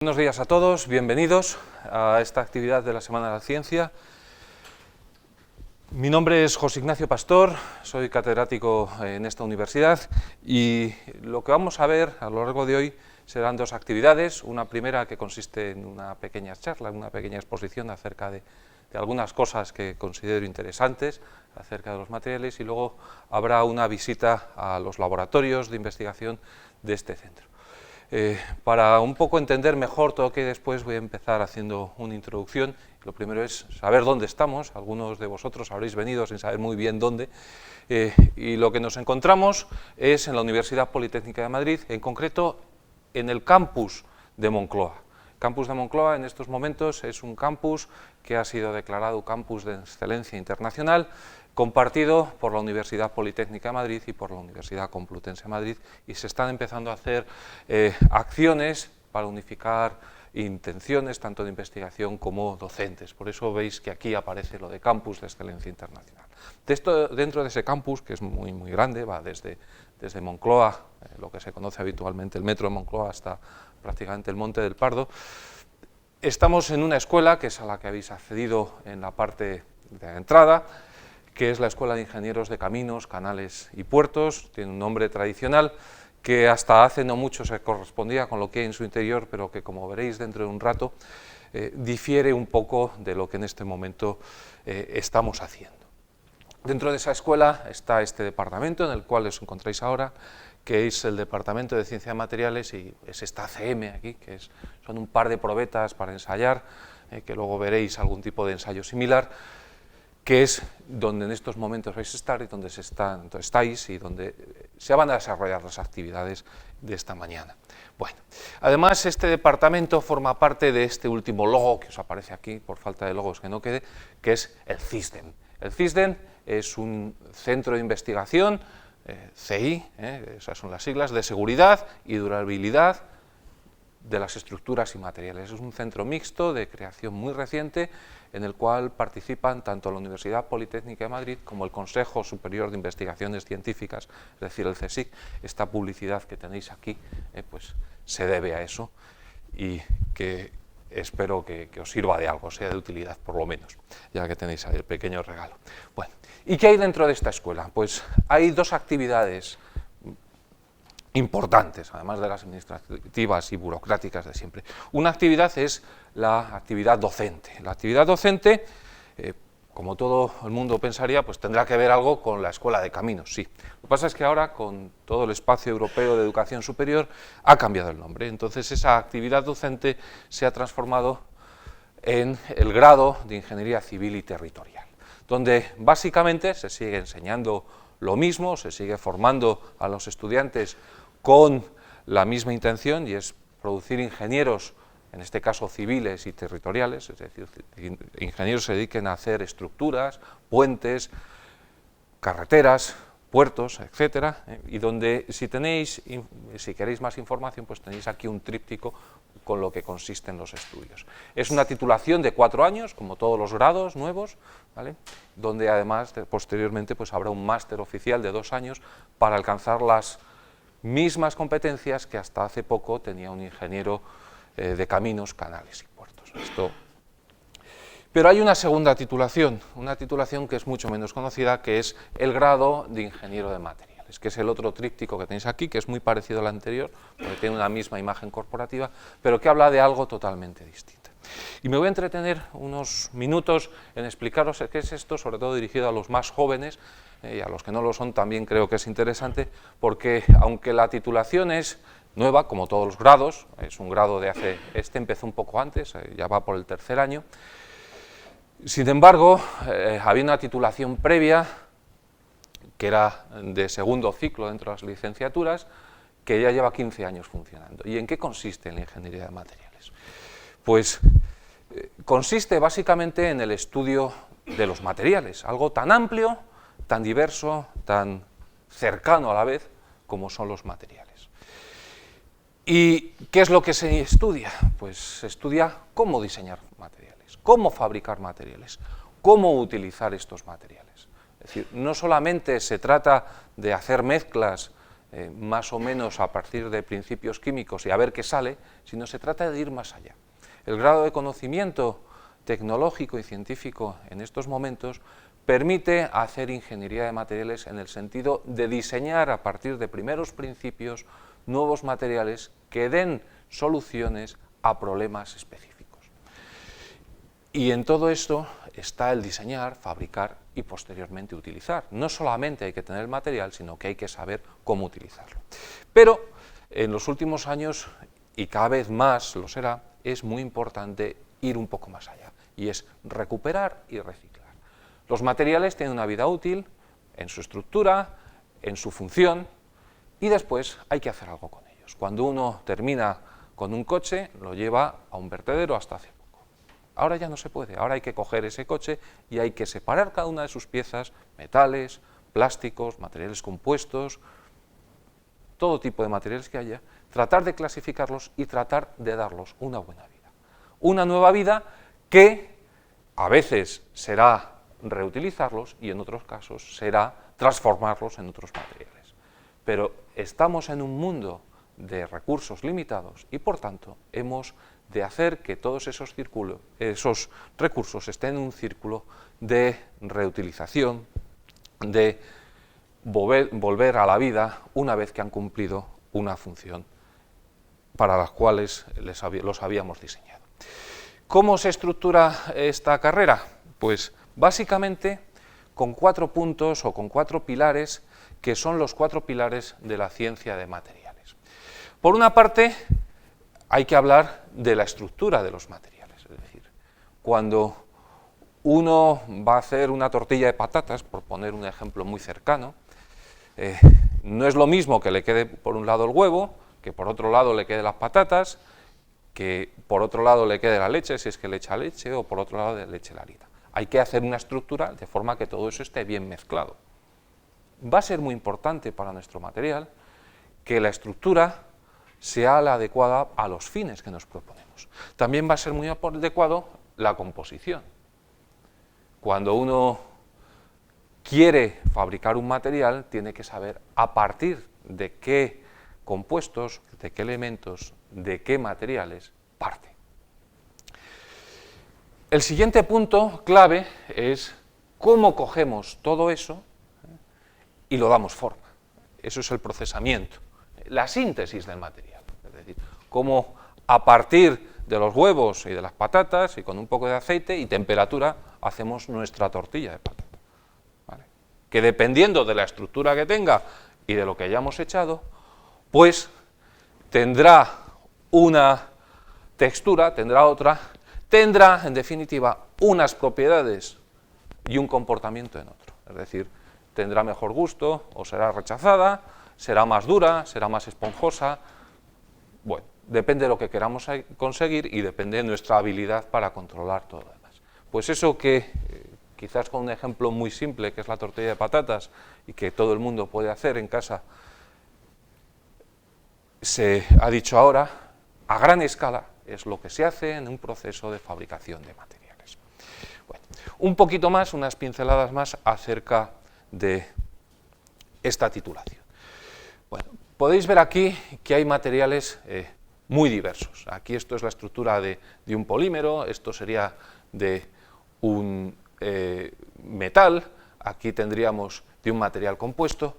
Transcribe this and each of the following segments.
Buenos días a todos, bienvenidos a esta actividad de la Semana de la Ciencia. Mi nombre es José Ignacio Pastor, soy catedrático en esta universidad y lo que vamos a ver a lo largo de hoy serán dos actividades. Una primera que consiste en una pequeña charla, una pequeña exposición acerca de algunas cosas que considero interesantes acerca de los materiales, y luego habrá una visita a los laboratorios de investigación de este centro. Para un poco entender mejor todo lo que después voy a empezar haciendo una introducción. Lo primero es saber dónde estamos. Algunos de vosotros habréis venido sin saber muy bien dónde, y lo que nos encontramos es en la Universidad Politécnica de Madrid, en concreto en el campus de Moncloa. El campus de Moncloa en estos momentos es un campus que ha sido declarado campus de excelencia internacional, compartido por la Universidad Politécnica de Madrid y por la Universidad Complutense de Madrid, y se están empezando a hacer acciones para unificar intenciones tanto de investigación como docentes. Por eso veis que aquí aparece lo de campus de excelencia internacional. Dentro de ese campus, que es muy grande, va desde Moncloa, lo que se conoce habitualmente el metro de Moncloa, hasta prácticamente el Monte del Pardo. Estamos en una escuela, que es a la que habéis accedido en la parte de la entrada, que es la Escuela de Ingenieros de Caminos, Canales y Puertos. Tiene un nombre tradicional que hasta hace no mucho se correspondía con lo que hay en su interior, pero que, como veréis dentro de un rato, difiere un poco de lo que en este momento estamos haciendo. Dentro de esa escuela está este departamento en el cual os encontráis ahora, que es el Departamento de Ciencia de Materiales, y es esta CM aquí, que son un par de probetas para ensayar, que luego veréis algún tipo de ensayo similar, que es donde en estos momentos vais a estar y donde estáis y donde se van a desarrollar las actividades de esta mañana. Bueno, además este departamento forma parte de este último logo que os aparece aquí, por falta de logos que no quede, que es el CISDEN. El CISDEN es un centro de investigación, CI, esas son las siglas, de seguridad y durabilidad de las estructuras y materiales. Es un centro mixto de creación muy reciente, en el cual participan tanto la Universidad Politécnica de Madrid como el Consejo Superior de Investigaciones Científicas, es decir, el CSIC. Esta publicidad que tenéis aquí pues se debe a eso, y que espero que os sirva de algo, sea de utilidad por lo menos, ya que tenéis ahí el pequeño regalo. Bueno, ¿y qué hay dentro de esta escuela? Pues hay dos actividades importantes, además de las administrativas y burocráticas de siempre. Una actividad es la actividad docente. La actividad docente, como todo el mundo pensaría, pues tendrá que ver algo con la Escuela de Caminos, sí. Lo que pasa es que ahora, con todo el espacio europeo de educación superior, ha cambiado el nombre. Entonces esa actividad docente se ha transformado en el grado de Ingeniería Civil y Territorial, donde básicamente se sigue enseñando lo mismo, se sigue formando a los estudiantes con la misma intención, y es producir ingenieros, en este caso civiles y territoriales, es decir, ingenieros que se dediquen a hacer estructuras, puentes, carreteras, puertos, etcétera, y donde si queréis más información, pues tenéis aquí un tríptico con lo que consisten los estudios. Es una titulación de 4 años, como todos los grados nuevos, ¿vale?, donde además posteriormente pues habrá un máster oficial de 2 años para alcanzar las mismas competencias que hasta hace poco tenía un ingeniero de caminos, canales y puertos. Pero hay una segunda titulación, una titulación que es mucho menos conocida, que es el grado de ingeniero de materiales, que es el otro tríptico que tenéis aquí, que es muy parecido al anterior, porque tiene una misma imagen corporativa, pero que habla de algo totalmente distinto. Y me voy a entretener unos minutos en explicaros qué es esto, sobre todo dirigido a los más jóvenes, y a los que no lo son también creo que es interesante, porque aunque la titulación es nueva, como todos los grados, es un grado de este empezó un poco antes, ya va por el 3er año. Sin embargo, había una titulación previa, que era de segundo ciclo dentro de las licenciaturas, que ya lleva 15 años funcionando. ¿Y en qué consiste la ingeniería de materiales? Pues consiste básicamente en el estudio de los materiales, algo tan amplio, tan diverso, tan cercano a la vez como son los materiales. ¿Y qué es lo que se estudia? Pues se estudia cómo diseñar materiales, cómo fabricar materiales, cómo utilizar estos materiales. Es decir, no solamente se trata de hacer mezclas más o menos a partir de principios químicos y a ver qué sale, sino se trata de ir más allá. El grado de conocimiento tecnológico y científico en estos momentos permite hacer ingeniería de materiales en el sentido de diseñar a partir de primeros principios nuevos materiales que den soluciones a problemas específicos. Y en todo esto está el diseñar, fabricar y posteriormente utilizar. No solamente hay que tener el material, sino que hay que saber cómo utilizarlo. Pero en los últimos años, y cada vez más lo será, es muy importante ir un poco más allá, y es recuperar y reciclar. Los materiales tienen una vida útil en su estructura, en su función, y después hay que hacer algo con ellos. Cuando uno termina con un coche, lo lleva a un vertedero hasta hace poco. Ahora ya no se puede, ahora hay que coger ese coche y hay que separar cada una de sus piezas, metales, plásticos, materiales compuestos, todo tipo de materiales que haya, tratar de clasificarlos y tratar de darlos una buena vida. Una nueva vida que a veces será reutilizarlos y en otros casos será transformarlos en otros materiales. Pero estamos en un mundo de recursos limitados y por tanto hemos de hacer que todos esos recursos estén en un círculo de reutilización, de volver a la vida una vez que han cumplido una función para las cuales los habíamos diseñado. ¿Cómo se estructura esta carrera? Pues básicamente con 4 puntos o con 4 pilares que son los 4 pilares de la ciencia de materiales. Por una parte, hay que hablar de la estructura de los materiales, es decir, cuando uno va a hacer una tortilla de patatas, por poner un ejemplo muy cercano, no es lo mismo que le quede por un lado el huevo, que por otro lado le quede las patatas, que por otro lado le quede la leche, si es que le echa leche, o por otro lado le eche la harina. Hay que hacer una estructura de forma que todo eso esté bien mezclado. Va a ser muy importante para nuestro material que la estructura sea la adecuada a los fines que nos proponemos. También va a ser muy adecuado la composición. Cuando uno quiere fabricar un material, tiene que saber a partir de qué compuestos, de qué elementos, de qué materiales parte. El siguiente punto clave es cómo cogemos todo eso y lo damos forma. Eso es el procesamiento, la síntesis del material. Es decir, cómo a partir de los huevos y de las patatas y con un poco de aceite y temperatura hacemos nuestra tortilla de patata. ¿Vale? Que dependiendo de la estructura que tenga y de lo que hayamos echado, pues tendrá una textura, tendrá otra, tendrá en definitiva unas propiedades y un comportamiento en otro. Es decir, tendrá mejor gusto o será rechazada, será más dura, será más esponjosa. Bueno, depende de lo que queramos conseguir y depende de nuestra habilidad para controlar todo lo demás. Pues eso que quizás con un ejemplo muy simple, que es la tortilla de patatas y que todo el mundo puede hacer en casa, se ha dicho ahora, a gran escala es lo que se hace en un proceso de fabricación de materiales. Bueno, un poquito más, unas pinceladas más acerca de esta titulación. Bueno, podéis ver aquí que hay materiales muy diversos. Aquí esto es la estructura de un polímero, esto sería de un metal, aquí tendríamos de un material compuesto.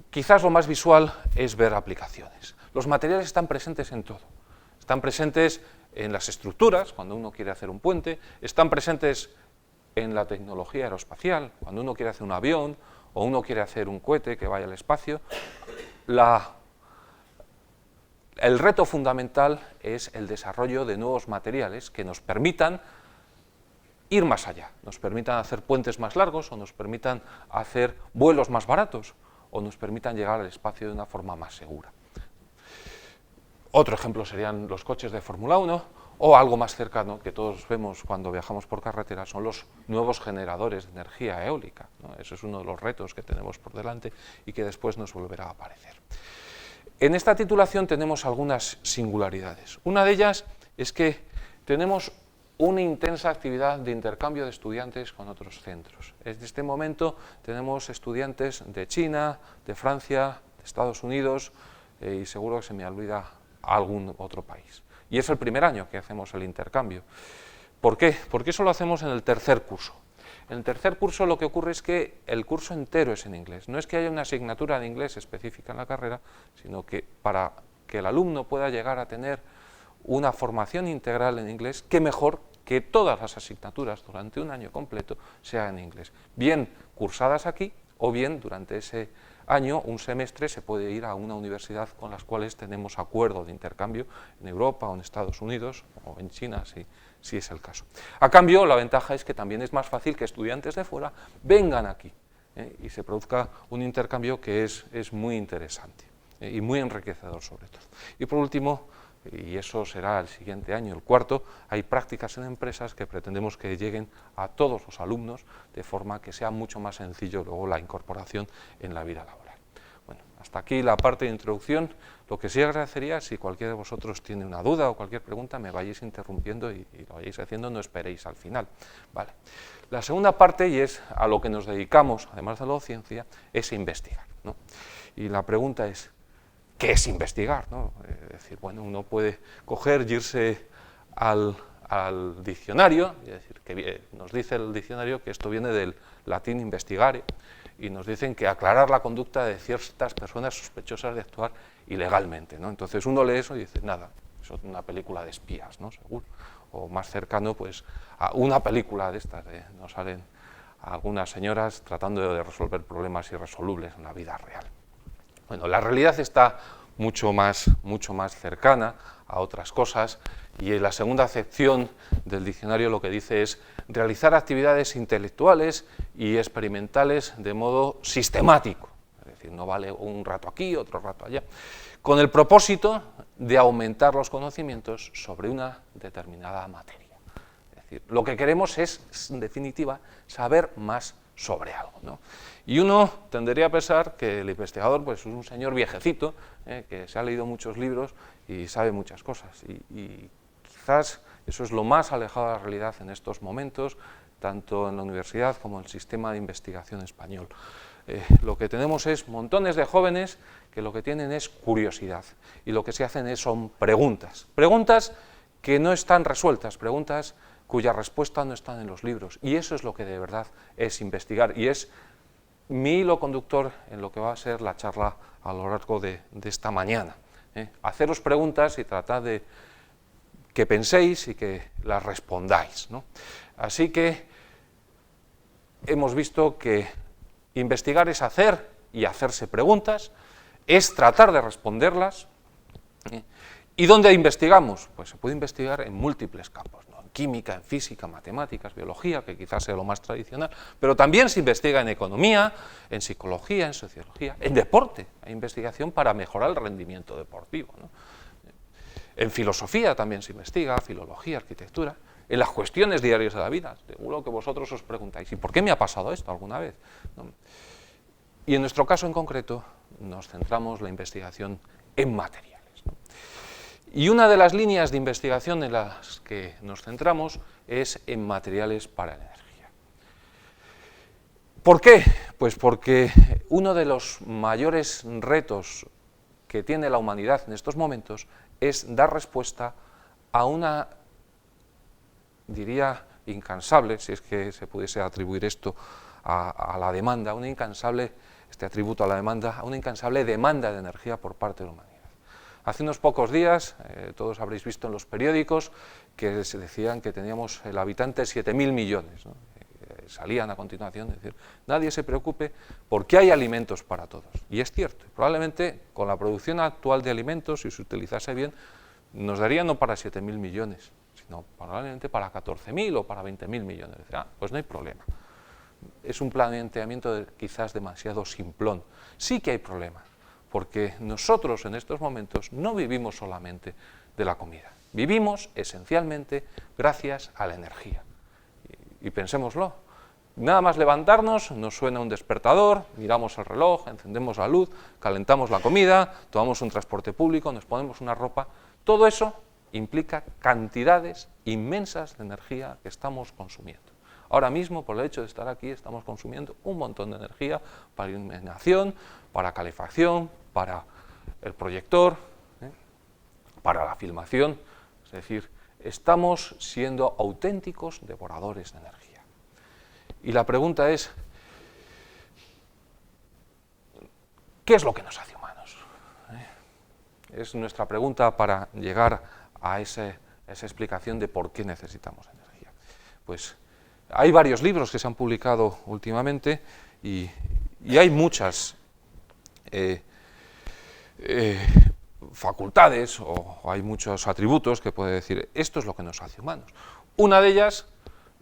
Quizás lo más visual es ver aplicaciones. Los materiales están presentes en todo. Están presentes en las estructuras, cuando uno quiere hacer un puente, están presentes en la tecnología aeroespacial, cuando uno quiere hacer un avión o uno quiere hacer un cohete que vaya al espacio. El reto fundamental es el desarrollo de nuevos materiales que nos permitan ir más allá, nos permitan hacer puentes más largos o nos permitan hacer vuelos más baratos o nos permitan llegar al espacio de una forma más segura. Otro ejemplo serían los coches de Fórmula 1 o algo más cercano que todos vemos cuando viajamos por carretera son los nuevos generadores de energía eólica, ¿no? Eso es uno de los retos que tenemos por delante y que después nos volverá a aparecer. En esta titulación tenemos algunas singularidades. Una de ellas es que tenemos una intensa actividad de intercambio de estudiantes con otros centros. En este momento tenemos estudiantes de China, de Francia, de Estados Unidos y seguro que se me olvida algún otro país. Y es el primer año que hacemos el intercambio. ¿Por qué? Porque eso lo hacemos en el tercer curso. En el tercer curso lo que ocurre es que el curso entero es en inglés. No es que haya una asignatura de inglés específica en la carrera, sino que para que el alumno pueda llegar a tener una formación integral en inglés, qué mejor que todas las asignaturas durante un año completo sean en inglés. Bien cursadas aquí o bien durante ese año, un semestre, se puede ir a una universidad con las cuales tenemos acuerdo de intercambio en Europa o en Estados Unidos o en China, si es el caso. A cambio, la ventaja es que también es más fácil que estudiantes de fuera vengan aquí y se produzca un intercambio que es muy interesante y muy enriquecedor sobre todo. Y por último, y eso será el siguiente año, el cuarto, hay prácticas en empresas que pretendemos que lleguen a todos los alumnos de forma que sea mucho más sencillo luego la incorporación en la vida laboral. Bueno, hasta aquí la parte de introducción. Lo que sí agradecería, si cualquiera de vosotros tiene una duda o cualquier pregunta, me vayáis interrumpiendo y lo vayáis haciendo, no esperéis al final. Vale. La segunda parte, y es a lo que nos dedicamos, además de la docencia, es investigar, ¿no? Y la pregunta es, ¿qué es investigar, ¿no? Es decir, bueno, uno puede coger y irse al diccionario, es decir, que nos dice el diccionario que esto viene del latín investigare, y nos dicen que aclarar la conducta de ciertas personas sospechosas de actuar ilegalmente, ¿no? Entonces uno lee eso y dice, nada, eso es una película de espías, ¿no? Seguro. O más cercano, pues, a una película de estas, nos salen algunas señoras tratando de resolver problemas irresolubles en la vida real. Bueno, la realidad está mucho más cercana a otras cosas, y en la segunda acepción del diccionario lo que dice es realizar actividades intelectuales y experimentales de modo sistemático, es decir, no vale un rato aquí, otro rato allá, con el propósito de aumentar los conocimientos sobre una determinada materia. Es decir, lo que queremos es, en definitiva, saber más sobre algo, ¿no? Y uno tendería a pensar que el investigador pues, es un señor viejecito, que se ha leído muchos libros y sabe muchas cosas, y quizás eso es lo más alejado de la realidad en estos momentos, tanto en la universidad como en el sistema de investigación español. Lo que tenemos es montones de jóvenes que lo que tienen es curiosidad, y lo que se hacen son preguntas que no están resueltas, preguntas cuya respuesta no están en los libros, y eso es lo que de verdad es investigar, y es mi hilo conductor en lo que va a ser la charla a lo largo de esta mañana. Haceros preguntas y tratar de que penséis y que las respondáis, ¿no? Así que hemos visto que investigar es hacer y hacerse preguntas, es tratar de responderlas. ¿Y dónde investigamos? Pues se puede investigar en múltiples campos, ¿no? En química, en física, matemáticas, biología, que quizás sea lo más tradicional, pero también se investiga en economía, en psicología, en sociología, en deporte. Hay investigación para mejorar el rendimiento deportivo, ¿no? En filosofía también se investiga, filología, arquitectura, en las cuestiones diarias de la vida. Seguro que vosotros os preguntáis, ¿y por qué me ha pasado esto alguna vez? ¿No? Y en nuestro caso en concreto nos centramos la investigación en materiales, ¿no? Y una de las líneas de investigación en las que nos centramos es en materiales para la energía. ¿Por qué? Pues porque uno de los mayores retos que tiene la humanidad en estos momentos es dar respuesta a una, diría, incansable, si es que se pudiese atribuir esto a la demanda, una incansable, este atributo a la demanda, a una incansable demanda de energía por parte de la humanidad. Hace unos pocos días, todos habréis visto en los periódicos, que se decían que teníamos el habitante 7.000 millones, ¿no? Salían a continuación, es decir, nadie se preocupe porque hay alimentos para todos. Y es cierto, probablemente con la producción actual de alimentos, si se utilizase bien, nos daría no para 7.000 millones, sino probablemente para 14.000 o para 20.000 millones. Pues no hay problema. Es un planteamiento quizás demasiado simplón. Sí que hay problema, porque nosotros en estos momentos no vivimos solamente de la comida, vivimos esencialmente gracias a la energía. Y pensémoslo. Nada más levantarnos, nos suena un despertador, miramos el reloj, encendemos la luz, calentamos la comida, tomamos un transporte público, nos ponemos una ropa. Todo eso implica cantidades inmensas de energía que estamos consumiendo. Ahora mismo, por el hecho de estar aquí, estamos consumiendo un montón de energía para iluminación, para calefacción, para el proyector, para la filmación, es decir, estamos siendo auténticos devoradores de energía. Y la pregunta es, ¿qué es lo que nos hace humanos? Es nuestra pregunta para llegar a esa explicación de por qué necesitamos energía. Pues hay varios libros que se han publicado últimamente y hay muchas facultades o hay muchos atributos que puede decir esto es lo que nos hace humanos. Una de ellas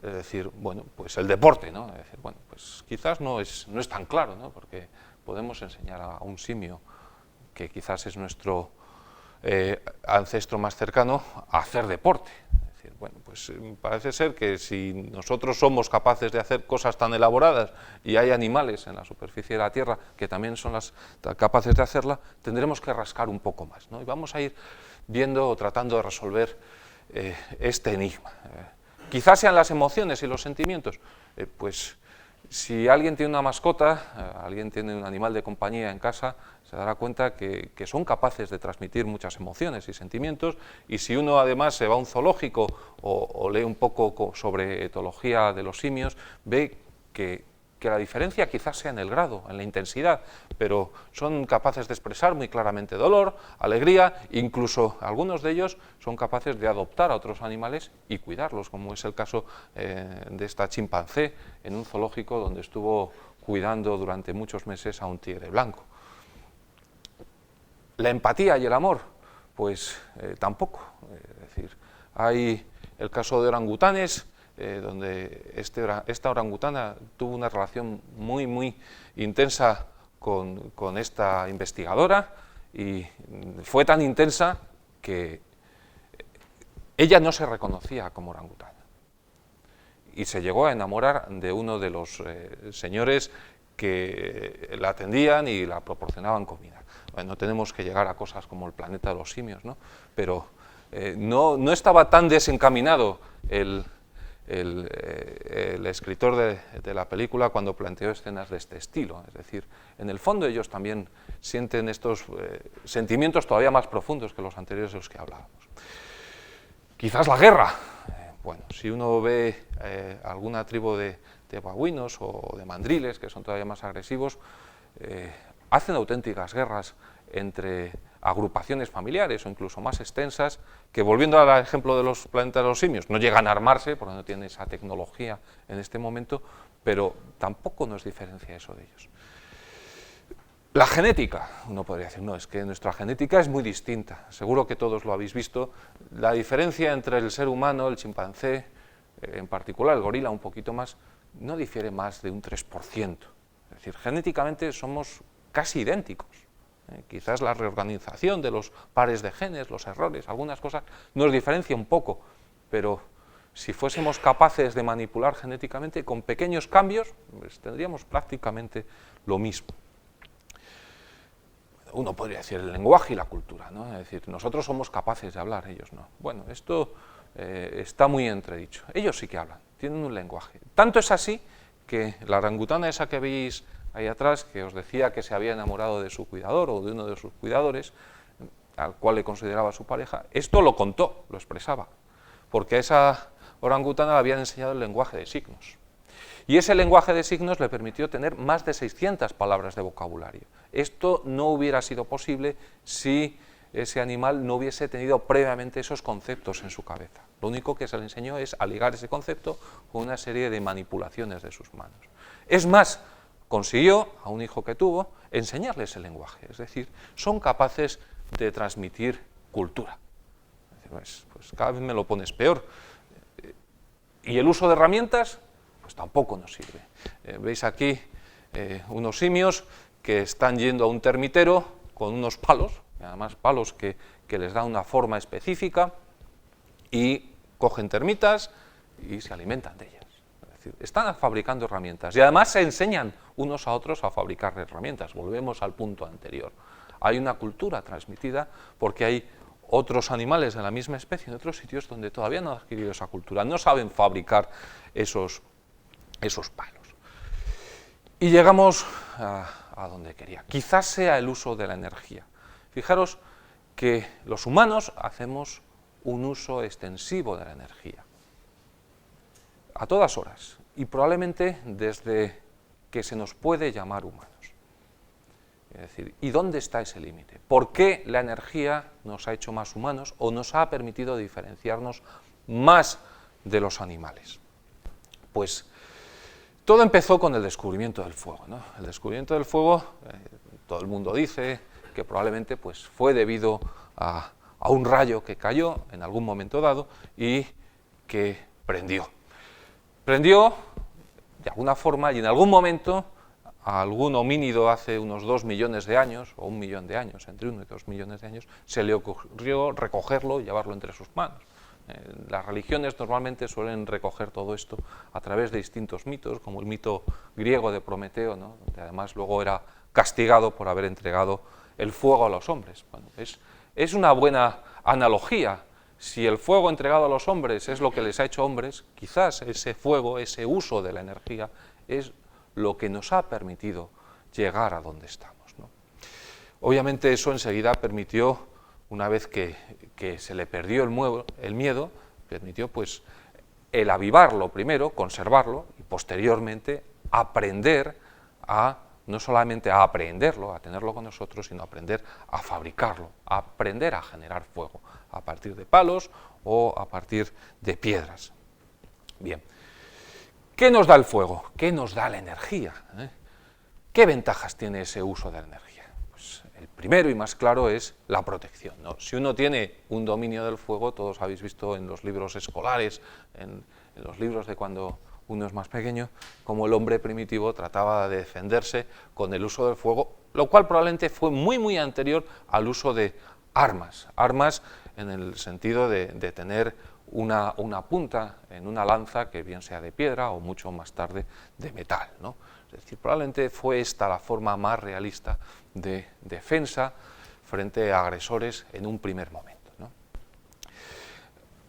es decir, bueno, pues el deporte, ¿no? Es decir, bueno, pues quizás no es tan claro, ¿no? Porque podemos enseñar a un simio, que quizás es nuestro ancestro más cercano, a hacer deporte. Es decir, bueno, pues parece ser que si nosotros somos capaces de hacer cosas tan elaboradas y hay animales en la superficie de la Tierra que también son capaces de hacerla, tendremos que rascar un poco más, ¿no? Y vamos a ir viendo o tratando de resolver este enigma. Quizás sean las emociones y los sentimientos, pues si alguien tiene una mascota, alguien tiene un animal de compañía en casa, se dará cuenta que son capaces de transmitir muchas emociones y sentimientos, y si uno además se va a un zoológico o lee un poco sobre etología de los simios, ve que la diferencia quizás sea en el grado, en la intensidad, pero son capaces de expresar muy claramente dolor, alegría, incluso algunos de ellos son capaces de adoptar a otros animales y cuidarlos, como es el caso de esta chimpancé en un zoológico donde estuvo cuidando durante muchos meses a un tigre blanco. La empatía y el amor, pues tampoco, es decir, hay el caso de orangutanes, donde esta orangutana tuvo una relación muy intensa con esta investigadora, y fue tan intensa que ella no se reconocía como orangutana y se llegó a enamorar de uno de los señores que la atendían y la proporcionaban comida. Bueno, no tenemos que llegar a cosas como el planeta de los simios, ¿no? Pero no estaba tan desencaminado el escritor de la película cuando planteó escenas de este estilo. Es decir, en el fondo ellos también sienten estos sentimientos todavía más profundos que los anteriores de los que hablábamos. Quizás la guerra. Bueno, si uno ve alguna tribu de babuinos o de mandriles, que son todavía más agresivos, hacen auténticas guerras entre agrupaciones familiares o incluso más extensas, que, volviendo al ejemplo de los planetas de los simios, no llegan a armarse porque no tienen esa tecnología en este momento, pero tampoco nos diferencia eso de ellos. La genética, uno podría decir, no, es que nuestra genética es muy distinta, seguro que todos lo habéis visto, la diferencia entre el ser humano, el chimpancé, en particular el gorila un poquito más, no difiere más de un 3%, es decir, genéticamente somos casi idénticos. Quizás la reorganización de los pares de genes, los errores, algunas cosas nos diferencia un poco, pero si fuésemos capaces de manipular genéticamente con pequeños cambios, pues tendríamos prácticamente lo mismo. Uno podría decir el lenguaje y la cultura, ¿no? Es decir, nosotros somos capaces de hablar, ellos no. Bueno, esto está muy entredicho. Ellos sí que hablan, tienen un lenguaje. Tanto es así que la orangutana esa que veis ahí atrás, que os decía que se había enamorado de su cuidador o de uno de sus cuidadores, al cual le consideraba su pareja, esto lo contó, lo expresaba, porque a esa orangutana le habían enseñado el lenguaje de signos. Y ese lenguaje de signos le permitió tener más de 600 palabras de vocabulario. Esto no hubiera sido posible si ese animal no hubiese tenido previamente esos conceptos en su cabeza. Lo único que se le enseñó es a ligar ese concepto con una serie de manipulaciones de sus manos. Es más, consiguió, a un hijo que tuvo, enseñarles el lenguaje, es decir, son capaces de transmitir cultura. Pues cada vez me lo pones peor. Y el uso de herramientas, pues tampoco nos sirve. Veis aquí unos simios que están yendo a un termitero con unos palos, además palos que les dan una forma específica, y cogen termitas y se alimentan de ellas. Están fabricando herramientas y además se enseñan unos a otros a fabricar herramientas. Volvemos al punto anterior. Hay una cultura transmitida porque hay otros animales de la misma especie en otros sitios donde todavía no han adquirido esa cultura, no saben fabricar esos palos. Y llegamos a donde quería. Quizás sea el uso de la energía. Fijaros que los humanos hacemos un uso extensivo de la energía, a todas horas, y probablemente desde que se nos puede llamar humanos. Es decir, ¿y dónde está ese límite? ¿Por qué la energía nos ha hecho más humanos o nos ha permitido diferenciarnos más de los animales? Pues todo empezó con el descubrimiento del fuego, ¿no? El descubrimiento del fuego, todo el mundo dice que probablemente pues, fue debido a un rayo que cayó en algún momento dado y que prendió. Prendió de alguna forma y en algún momento a algún homínido hace unos 2 millones de años, o 1 millón de años, entre 1 y 2 millones de años, se le ocurrió recogerlo y llevarlo entre sus manos. Las religiones normalmente suelen recoger todo esto a través de distintos mitos, como el mito griego de Prometeo, ¿no? Donde además luego era castigado por haber entregado el fuego a los hombres. Bueno, es una buena analogía. Si el fuego entregado a los hombres es lo que les ha hecho hombres, quizás ese fuego, ese uso de la energía, es lo que nos ha permitido llegar a donde estamos, ¿no? Obviamente eso enseguida permitió, una vez que se le perdió el miedo, permitió pues el avivarlo primero, conservarlo y posteriormente aprender a, no solamente a aprenderlo, a tenerlo con nosotros, sino aprender a fabricarlo, a aprender a generar fuego, a partir de palos o a partir de piedras. Bien. ¿Qué nos da el fuego? ¿Qué nos da la energía? ¿Qué ventajas tiene ese uso de la energía? Pues el primero y más claro es la protección, ¿no? Si uno tiene un dominio del fuego, todos habéis visto en los libros escolares, en los libros de cuando uno es más pequeño, como el hombre primitivo trataba de defenderse con el uso del fuego, lo cual probablemente fue muy anterior al uso de armas en el sentido de tener una punta en una lanza que bien sea de piedra o mucho más tarde de metal, ¿no? Es decir, probablemente fue esta la forma más realista de defensa frente a agresores en un primer momento, ¿no?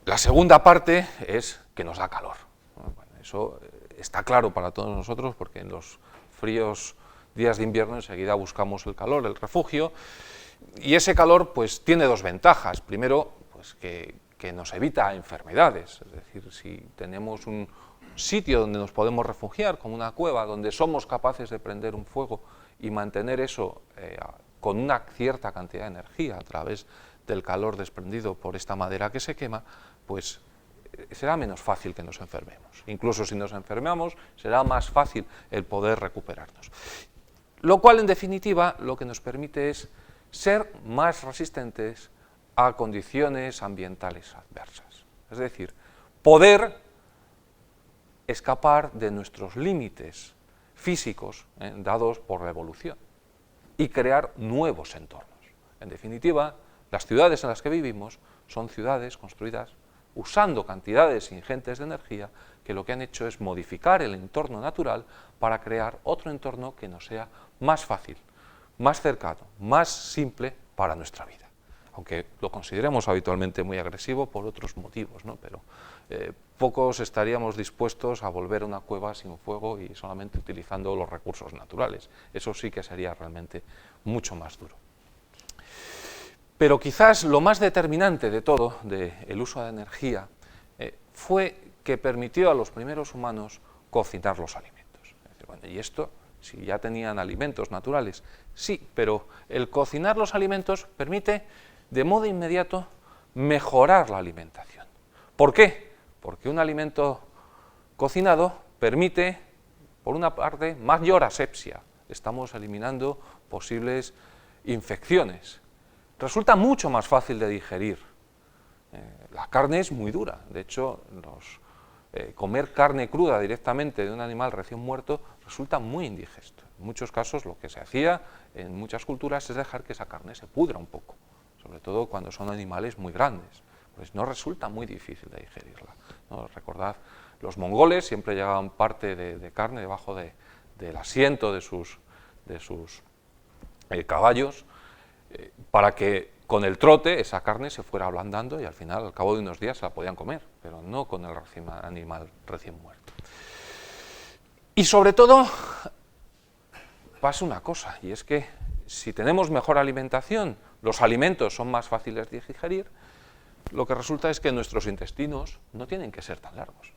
La segunda parte es que nos da calor, ¿no? Bueno, eso está claro para todos nosotros porque en los fríos días de invierno enseguida buscamos el calor, el refugio, y ese calor pues tiene dos ventajas. Primero, pues que nos evita enfermedades, es decir, si tenemos un sitio donde nos podemos refugiar, como una cueva, donde somos capaces de prender un fuego y mantener eso con una cierta cantidad de energía a través del calor desprendido por esta madera que se quema, pues será menos fácil que nos enfermemos. Incluso si nos enfermamos, será más fácil el poder recuperarnos. Lo cual, en definitiva, lo que nos permite es ser más resistentes a condiciones ambientales adversas. Es decir, poder escapar de nuestros límites físicos dados por la evolución y crear nuevos entornos. En definitiva, las ciudades en las que vivimos son ciudades construidas usando cantidades ingentes de energía que lo que han hecho es modificar el entorno natural para crear otro entorno que nos sea más fácil, más cercano, más simple para nuestra vida. Aunque lo consideremos habitualmente muy agresivo por otros motivos, ¿no? Pero pocos estaríamos dispuestos a volver a una cueva sin fuego y solamente utilizando los recursos naturales. Eso sí que sería realmente mucho más duro. Pero quizás lo más determinante de todo, del uso de energía, fue que permitió a los primeros humanos cocinar los alimentos. Es decir, bueno, ¿y esto? Si ya tenían alimentos naturales, sí, pero el cocinar los alimentos permite de modo inmediato mejorar la alimentación. ¿Por qué? Porque un alimento cocinado permite, por una parte, mayor asepsia. Estamos eliminando posibles infecciones. Resulta mucho más fácil de digerir. La carne es muy dura. De hecho, comer carne cruda directamente de un animal recién muerto resulta muy indigesto. En muchos casos lo que se hacía en muchas culturas es dejar que esa carne se pudra un poco, sobre todo cuando son animales muy grandes, pues no resulta muy difícil de digerirla, ¿no? Recordad, los mongoles siempre llevaban parte de carne debajo del asiento de sus caballos, para que con el trote esa carne se fuera ablandando y al final, al cabo de unos días, se la podían comer, pero no con el animal recién muerto. Y sobre todo, pasa una cosa, y es que si tenemos mejor alimentación, los alimentos son más fáciles de digerir, lo que resulta es que nuestros intestinos no tienen que ser tan largos.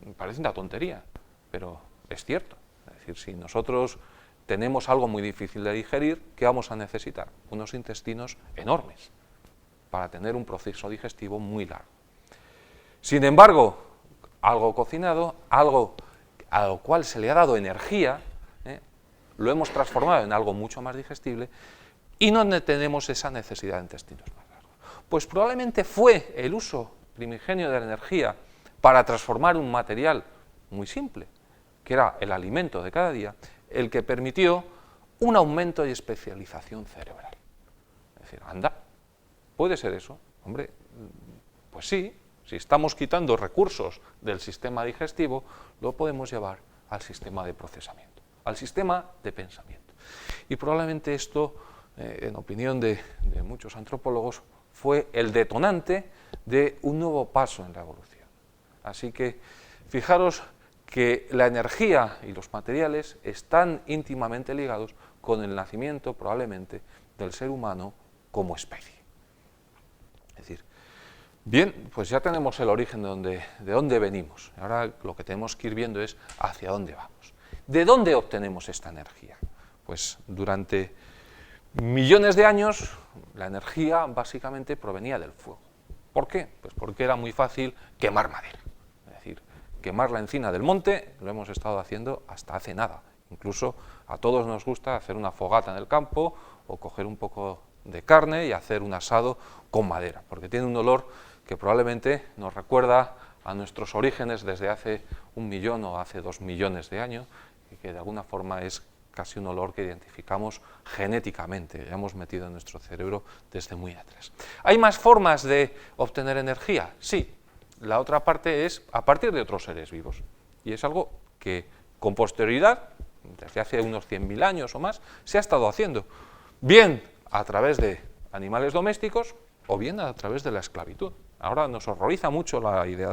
Me parece una tontería, pero es cierto. Es decir, si nosotros tenemos algo muy difícil de digerir, ¿qué vamos a necesitar? Unos intestinos enormes para tener un proceso digestivo muy largo. Sin embargo, algo cocinado, algo a lo cual se le ha dado energía, lo hemos transformado en algo mucho más digestible y no tenemos esa necesidad de intestinos más largos. Pues probablemente fue el uso primigenio de la energía para transformar un material muy simple, que era el alimento de cada día, el que permitió un aumento y especialización cerebral. Es decir, anda, ¿puede ser eso? Hombre, pues sí, si estamos quitando recursos del sistema digestivo, lo podemos llevar al sistema de procesamiento, al sistema de pensamiento. Y probablemente esto, en opinión de muchos antropólogos, fue el detonante de un nuevo paso en la evolución. Así que, fijaros que la energía y los materiales están íntimamente ligados con el nacimiento, probablemente, del ser humano como especie. Es decir, bien, pues ya tenemos el origen de dónde venimos. Ahora lo que tenemos que ir viendo es hacia dónde vamos. ¿De dónde obtenemos esta energía? Pues durante millones de años la energía básicamente provenía del fuego. ¿Por qué? Pues porque era muy fácil quemar madera. Es decir, quemar la encina del monte lo hemos estado haciendo hasta hace nada. Incluso a todos nos gusta hacer una fogata en el campo o coger un poco de carne y hacer un asado con madera, porque tiene un olor que probablemente nos recuerda a nuestros orígenes desde hace 1 millón o hace 2 millones de años, y que de alguna forma es casi un olor que identificamos genéticamente, ya hemos metido en nuestro cerebro desde muy atrás. ¿Hay más formas de obtener energía? Sí. La otra parte es a partir de otros seres vivos, y es algo que con posterioridad, desde hace unos 100.000 años o más, se ha estado haciendo, bien a través de animales domésticos o bien a través de la esclavitud. Ahora nos horroriza mucho la idea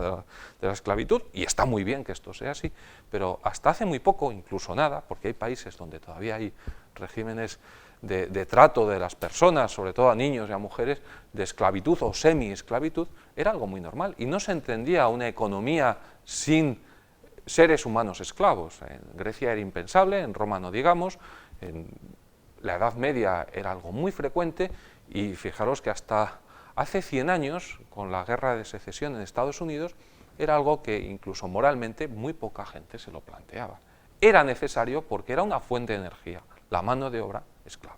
de la esclavitud, y está muy bien que esto sea así, pero hasta hace muy poco, incluso nada, porque hay países donde todavía hay regímenes de trato de las personas, sobre todo a niños y a mujeres, de esclavitud o semi-esclavitud, era algo muy normal, y no se entendía una economía sin seres humanos esclavos. En Grecia era impensable, en Roma no digamos, en la Edad Media era algo muy frecuente, y fijaros que hasta hace 100 años, con la guerra de secesión en Estados Unidos, era algo que incluso moralmente muy poca gente se lo planteaba. Era necesario porque era una fuente de energía, la mano de obra esclava,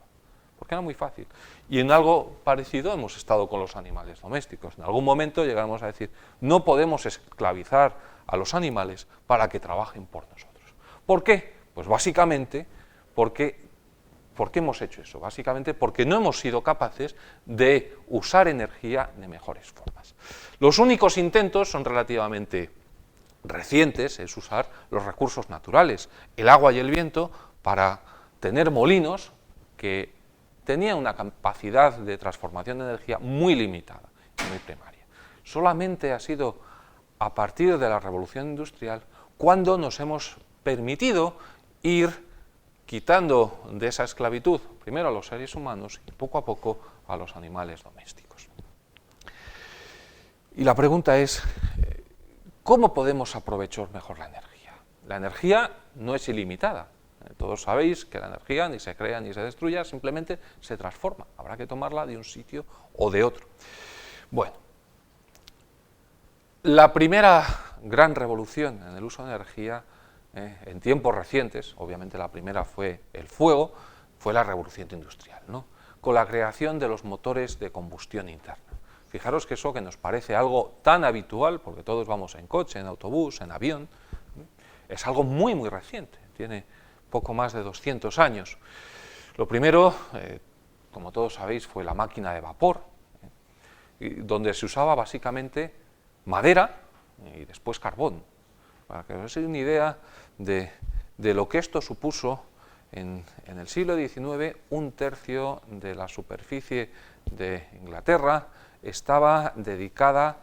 porque era muy fácil. Y en algo parecido hemos estado con los animales domésticos. En algún momento llegamos a decir, no podemos esclavizar a los animales para que trabajen por nosotros. ¿Por qué? Pues básicamente porque ¿por qué hemos hecho eso? Básicamente porque no hemos sido capaces de usar energía de mejores formas. Los únicos intentos son relativamente recientes, es usar los recursos naturales, el agua y el viento, para tener molinos que tenían una capacidad de transformación de energía muy limitada y muy primaria. Solamente ha sido a partir de la revolución industrial cuando nos hemos permitido ir quitando de esa esclavitud, primero a los seres humanos y poco a poco a los animales domésticos. Y la pregunta es, ¿cómo podemos aprovechar mejor la energía? La energía no es ilimitada. Todos sabéis que la energía ni se crea ni se destruye, simplemente se transforma. Habrá que tomarla de un sitio o de otro. Bueno, la primera gran revolución en el uso de energía en tiempos recientes, obviamente la primera fue el fuego, fue la revolución industrial, ¿no? Con la creación de los motores de combustión interna. Fijaros que eso que nos parece algo tan habitual, porque todos vamos en coche, en autobús, en avión, es algo muy, muy reciente, tiene poco más de 200 años. Lo primero, como todos sabéis, fue la máquina de vapor, donde se usaba básicamente madera y después carbón. Para que os hagáis una idea de lo que esto supuso, en el siglo XIX, 1/3 de la superficie de Inglaterra estaba dedicada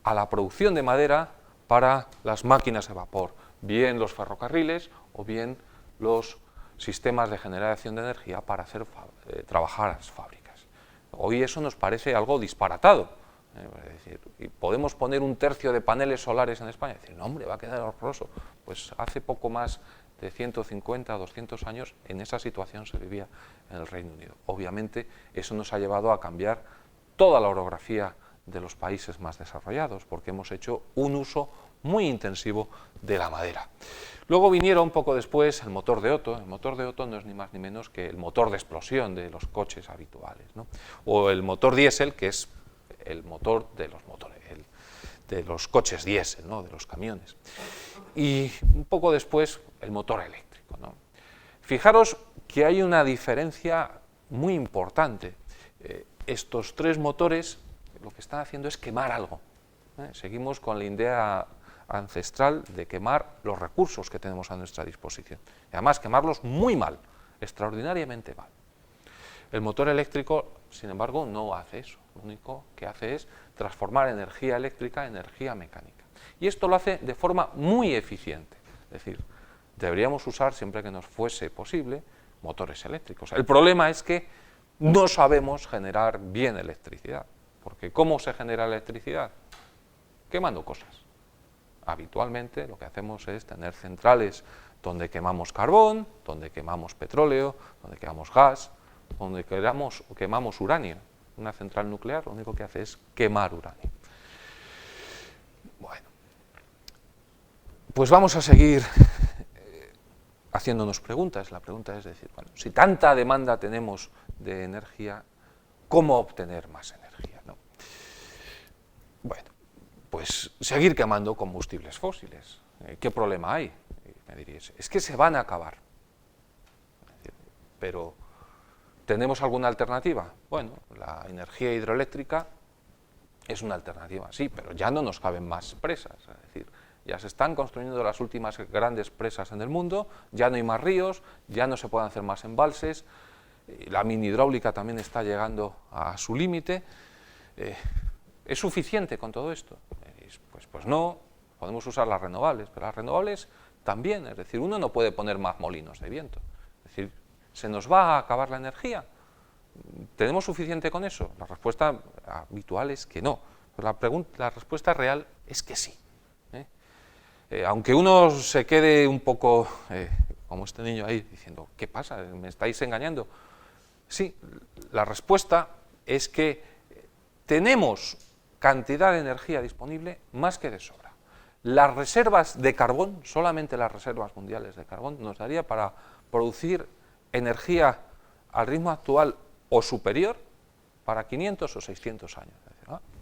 a la producción de madera para las máquinas de vapor, bien los ferrocarriles o bien los sistemas de generación de energía para hacer trabajar a las fábricas. Hoy eso nos parece algo disparatado. Es decir, y podemos poner 1/3 de paneles solares en España. Es decir, no, hombre, va a quedar horroroso. Pues hace poco más de 150 o 200 años en esa situación se vivía en el Reino Unido. Obviamente eso nos ha llevado a cambiar toda la orografía de los países más desarrollados, porque hemos hecho un uso muy intensivo de la madera. Luego vinieron un poco después el motor de Otto. El motor de Otto no es ni más ni menos que el motor de explosión de los coches habituales, ¿no? O el motor diésel, que es el motor de los motores, de los coches diésel, ¿no? De los camiones. Y un poco después el motor eléctrico, ¿no? Fijaros que hay una diferencia muy importante. Estos 3 motores lo que están haciendo es quemar algo. Seguimos con la idea ancestral de quemar los recursos que tenemos a nuestra disposición. Y además quemarlos muy mal, extraordinariamente mal. El motor eléctrico, sin embargo, no hace eso. Lo único que hace es transformar energía eléctrica en energía mecánica. Y esto lo hace de forma muy eficiente. Es decir, deberíamos usar, siempre que nos fuese posible, motores eléctricos. El problema es que no sabemos generar bien electricidad. Porque ¿cómo se genera electricidad? Quemando cosas. Habitualmente lo que hacemos es tener centrales donde quemamos carbón, donde quemamos petróleo, donde quemamos gas, donde quemamos uranio. Una central nuclear lo único que hace es quemar uranio. Bueno, pues vamos a seguir haciéndonos preguntas. La pregunta es decir, bueno, si tanta demanda tenemos de energía, ¿cómo obtener más energía, ¿no? Bueno, pues seguir quemando combustibles fósiles. ¿Qué problema hay? Me diréis, es que se van a acabar. Pero, ¿tenemos alguna alternativa? Bueno, la energía hidroeléctrica es una alternativa, sí, pero ya no nos caben más presas. Es decir, ya se están construyendo las últimas grandes presas en el mundo, ya no hay más ríos, ya no se pueden hacer más embalses, la mini hidráulica también está llegando a su límite. ¿Es suficiente con todo esto? Pues no, podemos usar las renovables, pero las renovables también, es decir, uno no puede poner más molinos de viento. Es decir, ¿se nos va a acabar la energía? ¿Tenemos suficiente con eso? La respuesta habitual es que no, pero la respuesta real es que sí. Aunque uno se quede un poco, como este niño ahí, diciendo, ¿qué pasa? ¿Me estáis engañando? Sí, la respuesta es que tenemos cantidad de energía disponible más que de sobra. Las reservas de carbón, solamente las reservas mundiales de carbón, nos daría para producir energía al ritmo actual o superior para 500 o 600 años.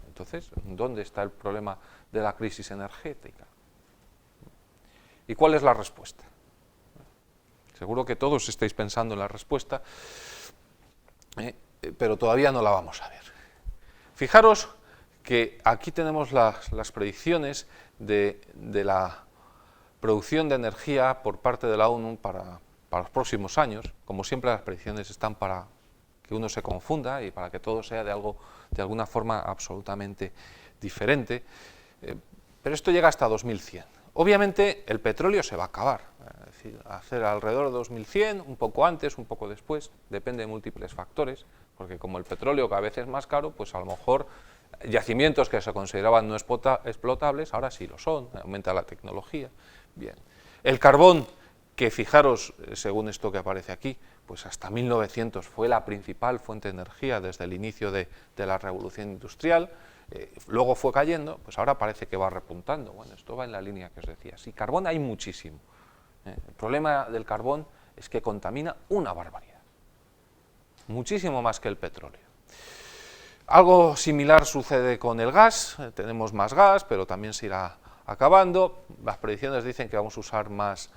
Entonces, ¿dónde está el problema de la crisis energética? ¿Y cuál es la respuesta? Seguro que todos estáis pensando en la respuesta, pero todavía no la vamos a ver. Fijaros que aquí tenemos las predicciones de la producción de energía por parte de la ONU para los próximos años. Como siempre, las predicciones están para que uno se confunda y para que todo sea de alguna forma absolutamente diferente. Pero esto llega hasta 2100. Obviamente, el petróleo se va a acabar. Es decir, hacer alrededor de 2100, un poco antes, un poco después, depende de múltiples factores, porque como el petróleo cada vez es más caro, pues a lo mejor yacimientos que se consideraban no explotables, ahora sí lo son, aumenta la tecnología. Bien. El carbón, que fijaros, según esto que aparece aquí, pues hasta 1900 fue la principal fuente de energía desde el inicio de la revolución industrial, luego fue cayendo, pues ahora parece que va repuntando. Bueno, esto va en la línea que os decía. Sí, carbón hay muchísimo. El problema del carbón es que contamina una barbaridad, muchísimo más que el petróleo. Algo similar sucede con el gas, tenemos más gas, pero también se irá acabando. Las predicciones dicen que vamos a usar más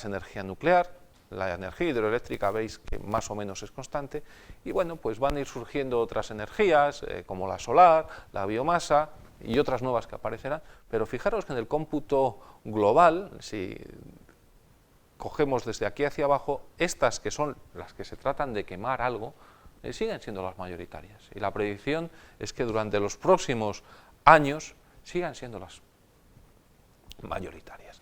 energía nuclear. La energía hidroeléctrica veis que más o menos es constante, y bueno, pues van a ir surgiendo otras energías, como la solar, la biomasa y otras nuevas que aparecerán, pero fijaros que en el cómputo global, si cogemos desde aquí hacia abajo, estas que son las que se tratan de quemar algo, siguen siendo las mayoritarias, y la predicción es que durante los próximos años sigan siendo las mayoritarias.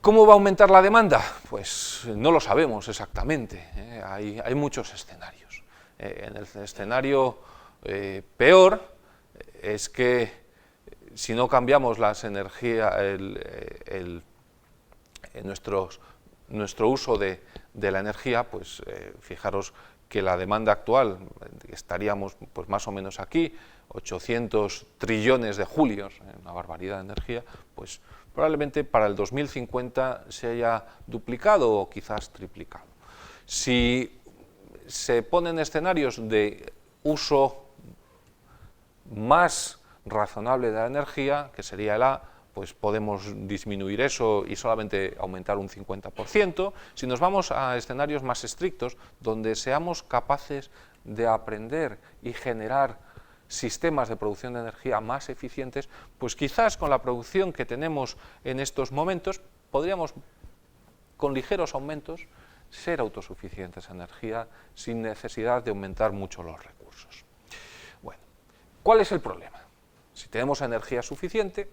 ¿Cómo va a aumentar la demanda? Pues no lo sabemos exactamente, hay muchos escenarios. En el escenario peor es que si no cambiamos las energías, nuestro uso de la energía, pues fijaros que la demanda actual, estaríamos pues más o menos aquí, 800 trillones de julios, una barbaridad de energía, pues probablemente para el 2050 se haya duplicado o quizás triplicado. Si se ponen escenarios de uso más razonable de la energía, que sería el A, pues podemos disminuir eso y solamente aumentar un 50%. Si nos vamos a escenarios más estrictos, donde seamos capaces de aprender y generar sistemas de producción de energía más eficientes, pues quizás con la producción que tenemos en estos momentos, podríamos, con ligeros aumentos, ser autosuficientes en energía sin necesidad de aumentar mucho los recursos. Bueno, ¿cuál es el problema? Si tenemos energía suficiente,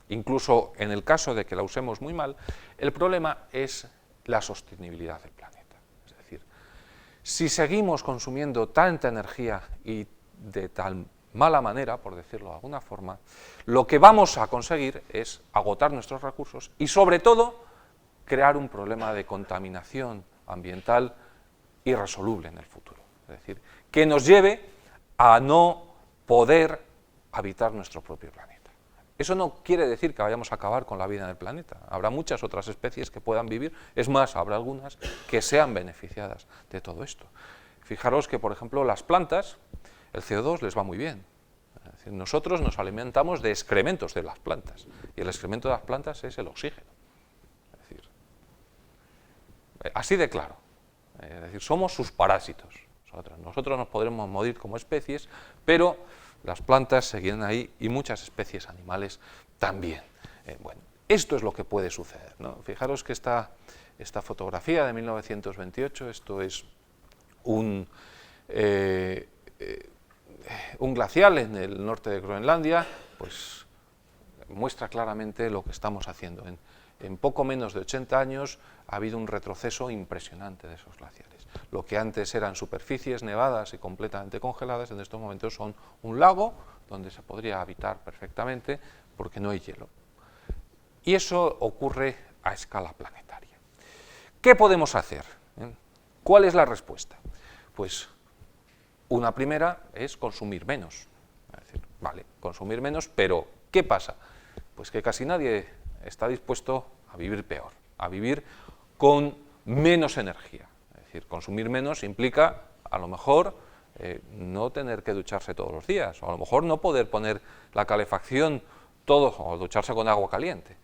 incluso en el caso de que la usemos muy mal, el problema es la sostenibilidad del planeta. Es decir, si seguimos consumiendo tanta energía y de tan mala manera, por decirlo de alguna forma, lo que vamos a conseguir es agotar nuestros recursos y, sobre todo, crear un problema de contaminación ambiental irresoluble en el futuro. Es decir, que nos lleve a no poder habitar nuestro propio planeta. Eso no quiere decir que vayamos a acabar con la vida en el planeta. Habrá muchas otras especies que puedan vivir, es más, habrá algunas que sean beneficiadas de todo esto. Fijaros que, por ejemplo, las plantas, el CO2 les va muy bien. Es decir, nosotros nos alimentamos de excrementos de las plantas, y el excremento de las plantas es el oxígeno. Es decir, así de claro. Es decir, somos sus parásitos. Nosotros nos podremos morir como especies, pero las plantas seguirán ahí y muchas especies animales también. Bueno, esto es lo que puede suceder, ¿no? Fijaros que esta fotografía de 1928, esto es un glacial en el norte de Groenlandia, pues muestra claramente lo que estamos haciendo. En poco menos de 80 años ha habido un retroceso impresionante de esos glaciares. Lo que antes eran superficies nevadas y completamente congeladas, en estos momentos son un lago donde se podría habitar perfectamente porque no hay hielo. Y eso ocurre a escala planetaria. ¿Qué podemos hacer? ¿Cuál es la respuesta? Pues una primera es consumir menos. Es decir, vale, consumir menos, pero ¿qué pasa? Pues que casi nadie está dispuesto a vivir peor, a vivir con menos energía. Es decir, consumir menos implica, a lo mejor, no tener que ducharse todos los días, o a lo mejor no poder poner la calefacción o ducharse con agua caliente,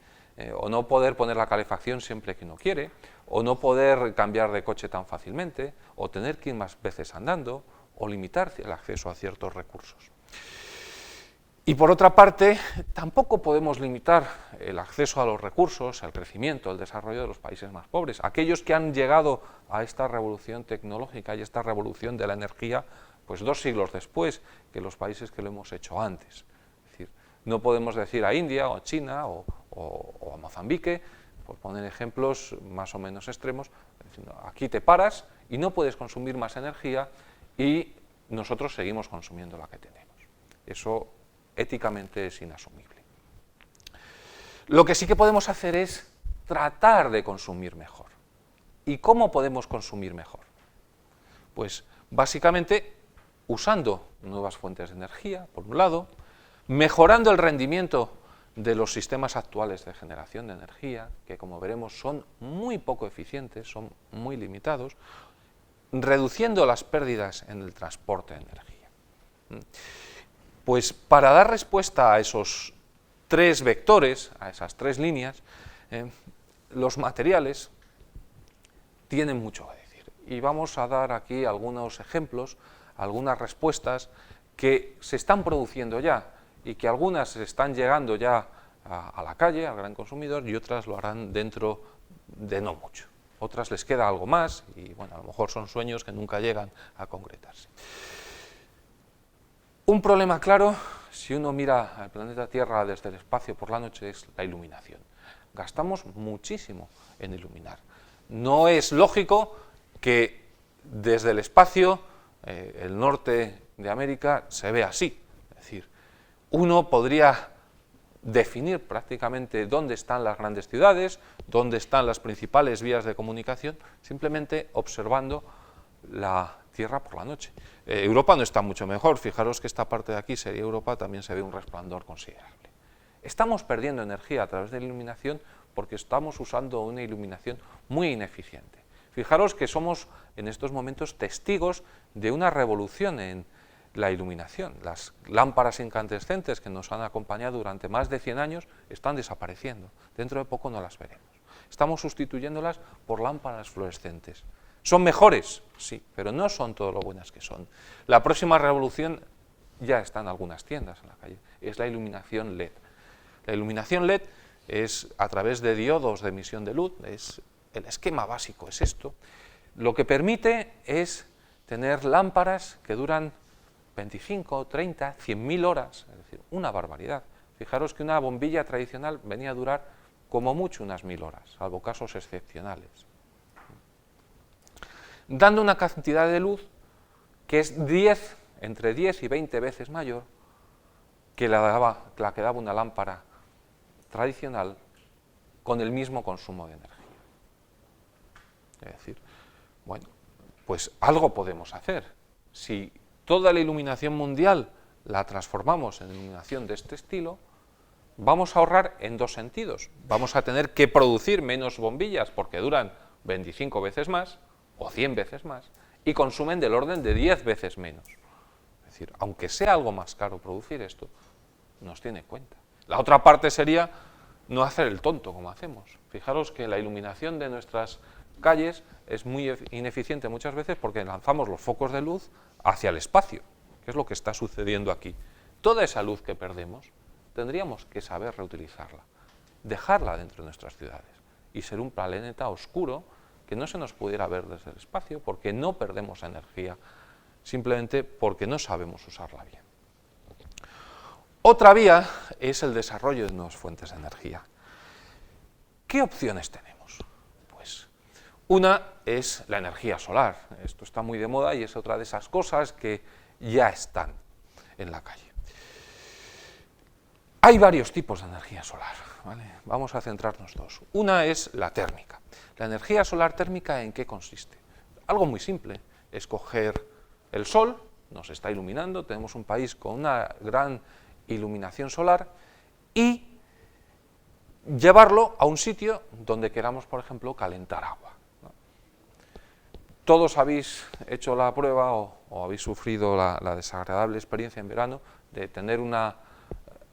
o no poder poner la calefacción siempre que uno quiere, o no poder cambiar de coche tan fácilmente, o tener que ir más veces andando, o limitar el acceso a ciertos recursos. Y por otra parte, tampoco podemos limitar el acceso a los recursos, al crecimiento, al desarrollo de los países más pobres, aquellos que han llegado a esta revolución tecnológica y esta revolución de la energía, pues 2 siglos después que los países que lo hemos hecho antes. Es decir, no podemos decir a India o a China o a Mozambique, por poner ejemplos más o menos extremos, aquí te paras y no puedes consumir más energía y nosotros seguimos consumiendo la que tenemos. Eso éticamente es inasumible. Lo que sí que podemos hacer es tratar de consumir mejor. ¿Y cómo podemos consumir mejor? Pues básicamente usando nuevas fuentes de energía, por un lado, mejorando el rendimiento de los sistemas actuales de generación de energía, que como veremos son muy poco eficientes, son muy limitados, reduciendo las pérdidas en el transporte de energía. Pues para dar respuesta a esos 3 vectores, a esas 3 líneas, los materiales tienen mucho que decir. Y vamos a dar aquí algunos ejemplos, algunas respuestas que se están produciendo ya y que algunas están llegando ya a la calle, al gran consumidor, y otras lo harán dentro de no mucho. Otras les queda algo más y bueno, a lo mejor son sueños que nunca llegan a concretarse. Un problema claro, si uno mira al planeta Tierra desde el espacio por la noche, es la iluminación. gastamos muchísimo en iluminar. No es lógico que desde el espacio el norte de América se vea así. Es decir, uno podría definir prácticamente dónde están las grandes ciudades, dónde están las principales vías de comunicación, simplemente observando la Tierra por la noche. Europa no está mucho mejor, fijaros que esta parte de aquí sería Europa, también se ve un resplandor considerable. Estamos perdiendo energía a través de la iluminación porque estamos usando una iluminación muy ineficiente. Fijaros que somos en estos momentos testigos de una revolución en la iluminación. Las lámparas incandescentes que nos han acompañado durante más de 100 años están desapareciendo. Dentro de poco no las veremos. Estamos sustituyéndolas por lámparas fluorescentes. ¿Son mejores? Sí, pero no son todo lo buenas que son. La próxima revolución ya está en algunas tiendas en la calle, es la iluminación LED. La iluminación LED es a través de diodos de emisión de luz, es el esquema básico, es esto. Lo que permite es tener lámparas que duran 25, 30, 100.000 horas, es decir, una barbaridad. Fijaros que una bombilla tradicional venía a durar como mucho unas 1000 horas, salvo casos excepcionales. Dando una cantidad de luz que es entre 10 y 20 veces mayor que la que daba una lámpara tradicional con el mismo consumo de energía. Es decir, bueno, pues algo podemos hacer. Si toda la iluminación mundial la transformamos en iluminación de este estilo, vamos a ahorrar en dos sentidos. Vamos a tener que producir menos bombillas porque duran 25 veces más o 100 veces más y consumen del orden de 10 veces menos. Es decir, aunque sea algo más caro producir esto, nos tiene en cuenta. La otra parte sería no hacer el tonto como hacemos. Fijaros que la iluminación de nuestras calles es muy ineficiente muchas veces porque lanzamos los focos de luz hacia el espacio, que es lo que está sucediendo aquí. Toda esa luz que perdemos tendríamos que saber reutilizarla, dejarla dentro de nuestras ciudades y ser un planeta oscuro que no se nos pudiera ver desde el espacio porque no perdemos energía, simplemente porque no sabemos usarla bien. Otra vía es el desarrollo de nuevas fuentes de energía. ¿Qué opciones tenemos? Pues una es la energía solar. Esto está muy de moda y es otra de esas cosas que ya están en la calle. Hay varios tipos de energía solar, ¿vale? Vamos a centrarnos dos. Una es la térmica. La energía solar térmica, ¿en qué consiste? Algo muy simple, es coger el sol, nos está iluminando, tenemos un país con una gran iluminación solar y llevarlo a un sitio donde queramos, por ejemplo, calentar agua, ¿no? Todos habéis hecho la prueba o habéis sufrido la desagradable experiencia en verano de tener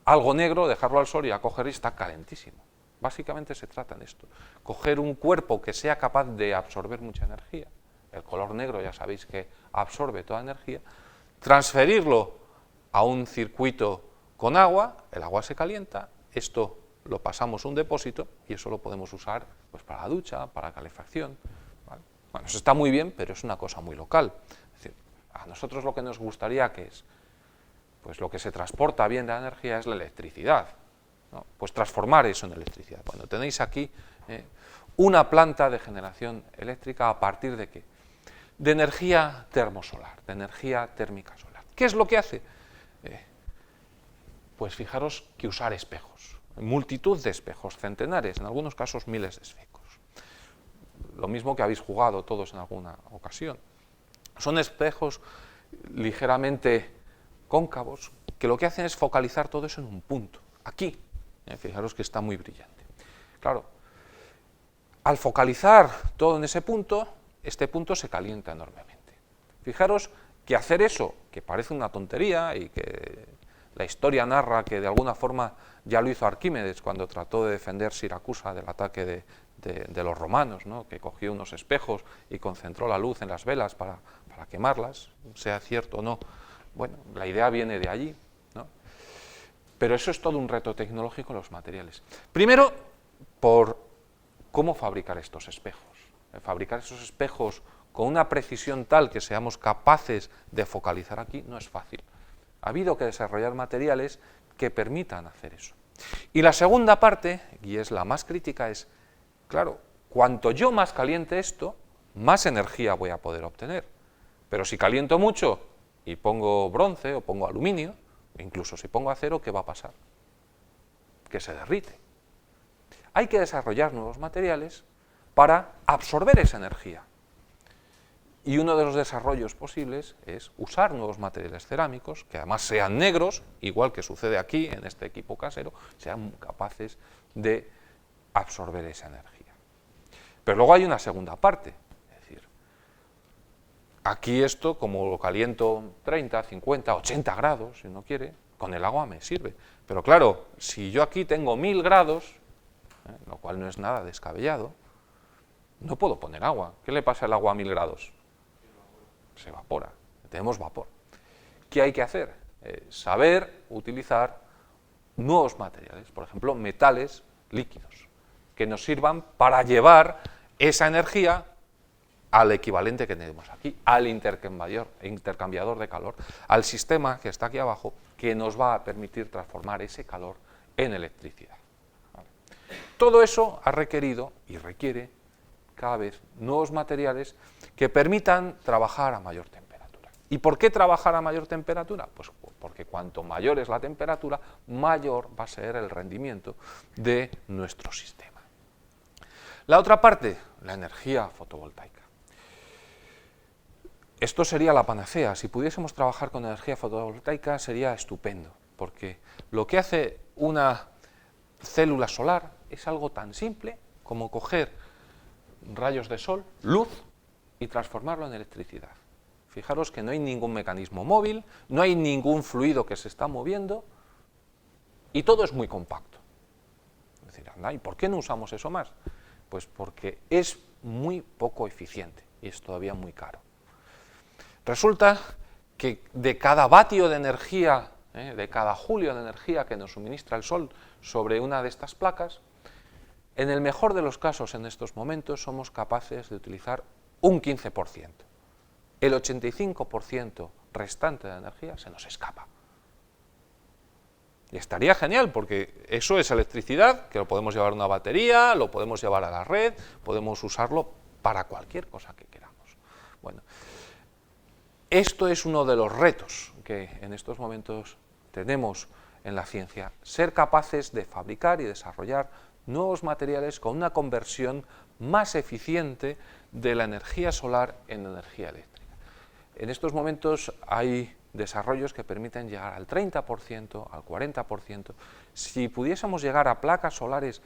algo negro, dejarlo al sol y a coger y está calentísimo. Básicamente se trata de esto, coger un cuerpo que sea capaz de absorber mucha energía, el color negro ya sabéis que absorbe toda energía, transferirlo a un circuito con agua, el agua se calienta, esto lo pasamos a un depósito y eso lo podemos usar pues, para la ducha, para calefacción, ¿vale? Bueno, eso está muy bien, pero es una cosa muy local. Es decir, a nosotros lo que nos gustaría que es, pues lo que se transporta bien de la energía es la electricidad, ¿no? Pues transformar eso en electricidad. Bueno, tenéis aquí una planta de generación eléctrica a partir de ¿qué? De energía termosolar, de energía térmica solar. ¿Qué es lo que hace? Pues fijaros que usar espejos, multitud de espejos, centenares, en algunos casos miles de espejos. Lo mismo que habéis jugado todos en alguna ocasión. Son espejos ligeramente cóncavos que lo que hacen es focalizar todo eso en un punto, aquí. Fijaros que está muy brillante. Claro, al focalizar todo en ese punto, este punto se calienta enormemente. Fijaros que hacer eso, que parece una tontería y que la historia narra que de alguna forma ya lo hizo Arquímedes cuando trató de defender Siracusa del ataque de los romanos, ¿no? Que cogió unos espejos y concentró la luz en las velas para quemarlas, sea cierto o no. Bueno, la idea viene de allí, ¿no? Pero eso es todo un reto tecnológico en los materiales. Primero, por cómo fabricar estos espejos. Fabricar esos espejos con una precisión tal que seamos capaces de focalizar aquí no es fácil. Ha habido que desarrollar materiales que permitan hacer eso. Y la segunda parte, y es la más crítica, es, claro, cuanto yo más caliente esto, más energía voy a poder obtener. Pero si caliento mucho y pongo bronce o pongo aluminio, incluso si pongo acero, ¿qué va a pasar? Que se derrite. Hay que desarrollar nuevos materiales para absorber esa energía. Y uno de los desarrollos posibles es usar nuevos materiales cerámicos, que además sean negros, igual que sucede aquí en este equipo casero, sean capaces de absorber esa energía. Pero luego hay una segunda parte, es decir, aquí esto, como lo caliento 30, 50, 80 grados, si uno quiere, con el agua me sirve. Pero claro, si yo aquí tengo 1000 grados, lo cual no es nada descabellado, no puedo poner agua. ¿Qué le pasa al agua a 1000 grados? Se evapora, tenemos vapor. ¿Qué hay que hacer? Saber utilizar nuevos materiales, por ejemplo, metales líquidos, que nos sirvan para llevar esa energía al equivalente que tenemos aquí, al intercambiador de calor, al sistema que está aquí abajo, que nos va a permitir transformar ese calor en electricidad. ¿Vale? Todo eso ha requerido y requiere cada vez nuevos materiales que permitan trabajar a mayor temperatura. ¿Y por qué trabajar a mayor temperatura? Pues porque cuanto mayor es la temperatura, mayor va a ser el rendimiento de nuestro sistema. La otra parte, la energía fotovoltaica. Esto sería la panacea. Si pudiésemos trabajar con energía fotovoltaica sería estupendo, porque lo que hace una célula solar es algo tan simple como coger rayos de sol, luz, y transformarlo en electricidad. Fijaros que no hay ningún mecanismo móvil, no hay ningún fluido que se está moviendo, y todo es muy compacto. Es decir, anda, ¿y por qué no usamos eso más? Pues porque es muy poco eficiente y es todavía muy caro. Resulta que de cada vatio de energía, de cada julio de energía que nos suministra el sol sobre una de estas placas, en el mejor de los casos en estos momentos somos capaces de utilizar un 15%. El 85% restante de energía se nos escapa. Y estaría genial, porque eso es electricidad, que lo podemos llevar a una batería, lo podemos llevar a la red, podemos usarlo para cualquier cosa que queramos. Bueno, esto es uno de los retos que en estos momentos tenemos en la ciencia, ser capaces de fabricar y desarrollar nuevos materiales con una conversión más eficiente de la energía solar en energía eléctrica. En estos momentos hay desarrollos que permiten llegar al 30%, al 40%. Si pudiésemos llegar a placas solares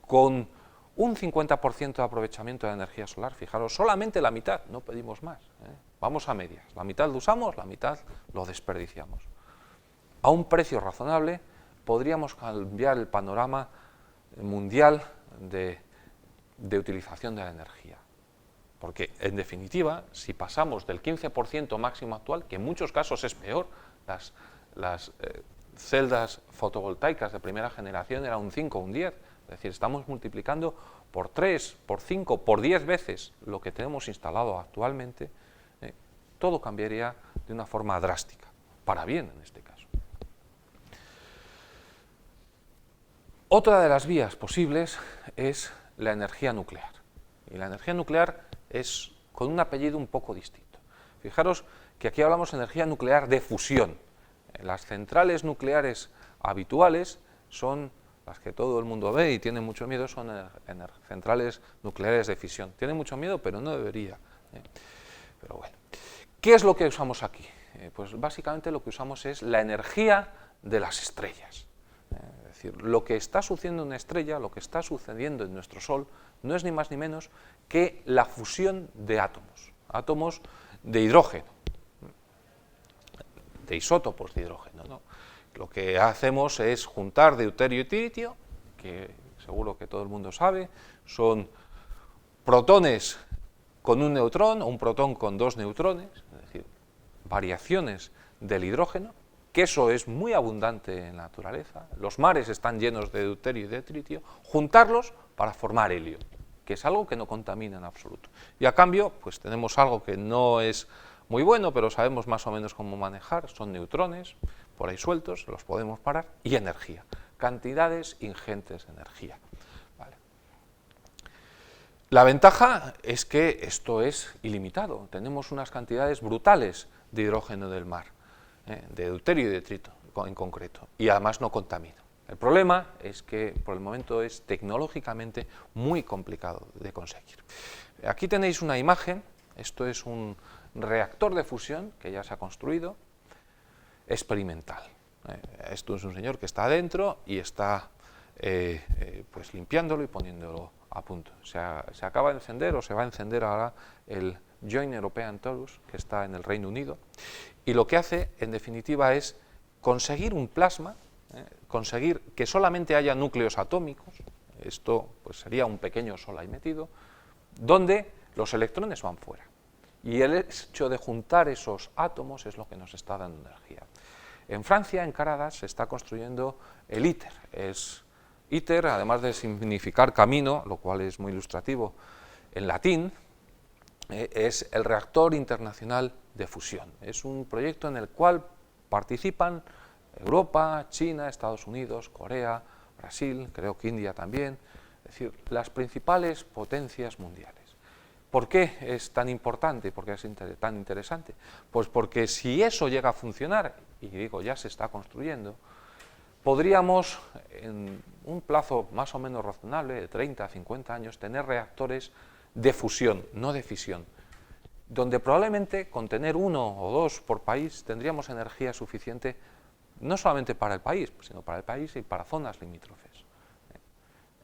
con un 50% de aprovechamiento de energía solar, fijaros, solamente la mitad, no pedimos más, vamos a medias, la mitad lo usamos, la mitad lo desperdiciamos. A un precio razonable podríamos cambiar el panorama mundial de utilización de la energía. Porque, en definitiva, si pasamos del 15% máximo actual, que en muchos casos es peor, las celdas fotovoltaicas de primera generación eran un 5 o un 10, es decir, estamos multiplicando por 3, por 5, por 10 veces lo que tenemos instalado actualmente, todo cambiaría de una forma drástica, para bien en este caso. Otra de las vías posibles es la energía nuclear. Y la energía nuclear es con un apellido un poco distinto. Fijaros que aquí hablamos de energía nuclear de fusión. Las centrales nucleares habituales son las que todo el mundo ve y tiene mucho miedo, son centrales nucleares de fisión. Tiene mucho miedo, pero no debería. Pero bueno, ¿qué es lo que usamos aquí? Pues básicamente lo que usamos es la energía de las estrellas. Es decir, lo que está sucediendo en una estrella, lo que está sucediendo en nuestro Sol, no es ni más ni menos que la fusión de átomos, átomos de hidrógeno, de isótopos de hidrógeno, ¿no? Lo que hacemos es juntar deuterio y tritio, que seguro que todo el mundo sabe, son protones con un neutrón o un protón con dos neutrones, es decir, variaciones del hidrógeno, que eso es muy abundante en la naturaleza, los mares están llenos de deuterio y de tritio, juntarlos para formar helio, que es algo que no contamina en absoluto. Y a cambio, pues tenemos algo que no es muy bueno, pero sabemos más o menos cómo manejar, son neutrones, por ahí sueltos, los podemos parar, y energía. cantidades ingentes de energía. ¿Vale? La ventaja es que esto es ilimitado, tenemos unas cantidades brutales de hidrógeno del mar, de deuterio y de trito en concreto, y además no contamina. El problema es que por el momento es tecnológicamente muy complicado de conseguir. Aquí tenéis una imagen, esto es un reactor de fusión que ya se ha construido, experimental. Esto es un señor que está adentro y está pues limpiándolo y poniéndolo a punto. Se acaba de encender o se va a encender ahora el Joint European Torus, que está en el Reino Unido, y lo que hace en definitiva es conseguir un plasma, conseguir que solamente haya núcleos atómicos, esto pues sería un pequeño sol ahí metido, donde los electrones van fuera. Y el hecho de juntar esos átomos es lo que nos está dando energía. En Francia, en Caradas, se está construyendo el ITER. ITER, además de significar camino, lo cual es muy ilustrativo en latín, es el Reactor Internacional de Fusión. Es un proyecto en el cual participan Europa, China, Estados Unidos, Corea, Brasil, creo que India también, es decir, las principales potencias mundiales. ¿Por qué es tan importante? ¿Por qué es tan interesante? Pues porque si eso llega a funcionar, y digo, ya se está construyendo, podríamos, en un plazo más o menos razonable, de 30 a 50 años, tener reactores de fusión, no de fisión, donde probablemente con tener uno o dos por país tendríamos energía suficiente no solamente para el país, sino para el país y para zonas limítrofes.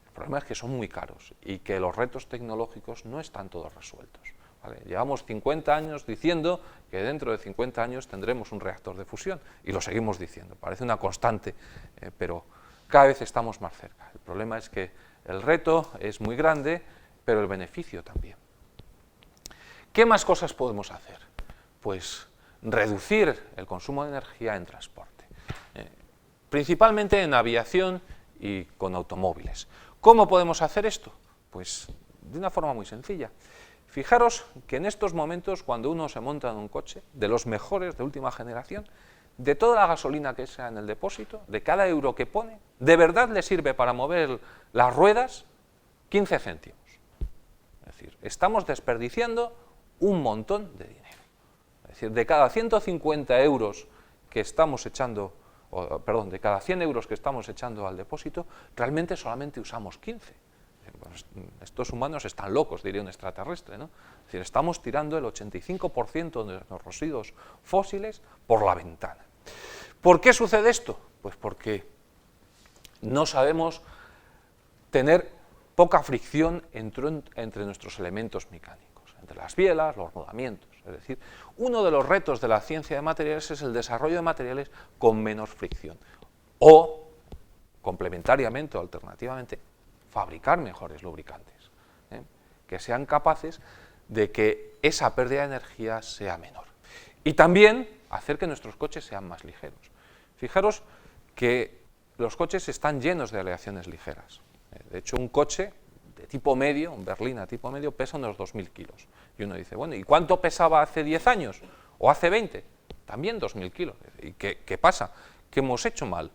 El problema es que son muy caros y que los retos tecnológicos no están todos resueltos. ¿Vale? Llevamos 50 años diciendo que dentro de 50 años tendremos un reactor de fusión y lo seguimos diciendo, parece una constante, pero cada vez estamos más cerca. El problema es que el reto es muy grande, pero el beneficio también. ¿Qué más cosas podemos hacer? Pues reducir el consumo de energía en transporte, principalmente en aviación y con automóviles. ¿Cómo podemos hacer esto? Pues de una forma muy sencilla. Fijaros que en estos momentos, cuando uno se monta en un coche, de los mejores de última generación, de toda la gasolina que sea en el depósito, de cada euro que pone, de verdad le sirve para mover las ruedas 15 céntimos. Es decir, estamos desperdiciando un montón de dinero. Es decir, de cada 150 euros que estamos echando, de cada 100 euros que estamos echando al depósito, realmente solamente usamos 15. Pues estos humanos están locos, diría un extraterrestre, ¿no? Es decir, estamos tirando el 85% de los residuos fósiles por la ventana. ¿Por qué sucede esto? Pues porque no sabemos tener poca fricción entre nuestros elementos mecánicos, entre las bielas, los rodamientos. Es decir, uno de los retos de la ciencia de materiales es el desarrollo de materiales con menos fricción. O, complementariamente o alternativamente, fabricar mejores lubricantes, que sean capaces de que esa pérdida de energía sea menor. Y también hacer que nuestros coches sean más ligeros. Fijaros que los coches están llenos de aleaciones ligeras. De hecho, un coche de tipo medio, un berlina tipo medio, pesa unos 2.000 kilos. Y uno dice, bueno, ¿y cuánto pesaba hace 10 años? ¿O hace 20? También 2.000 kilos. ¿Y qué pasa? ¿Qué hemos hecho mal?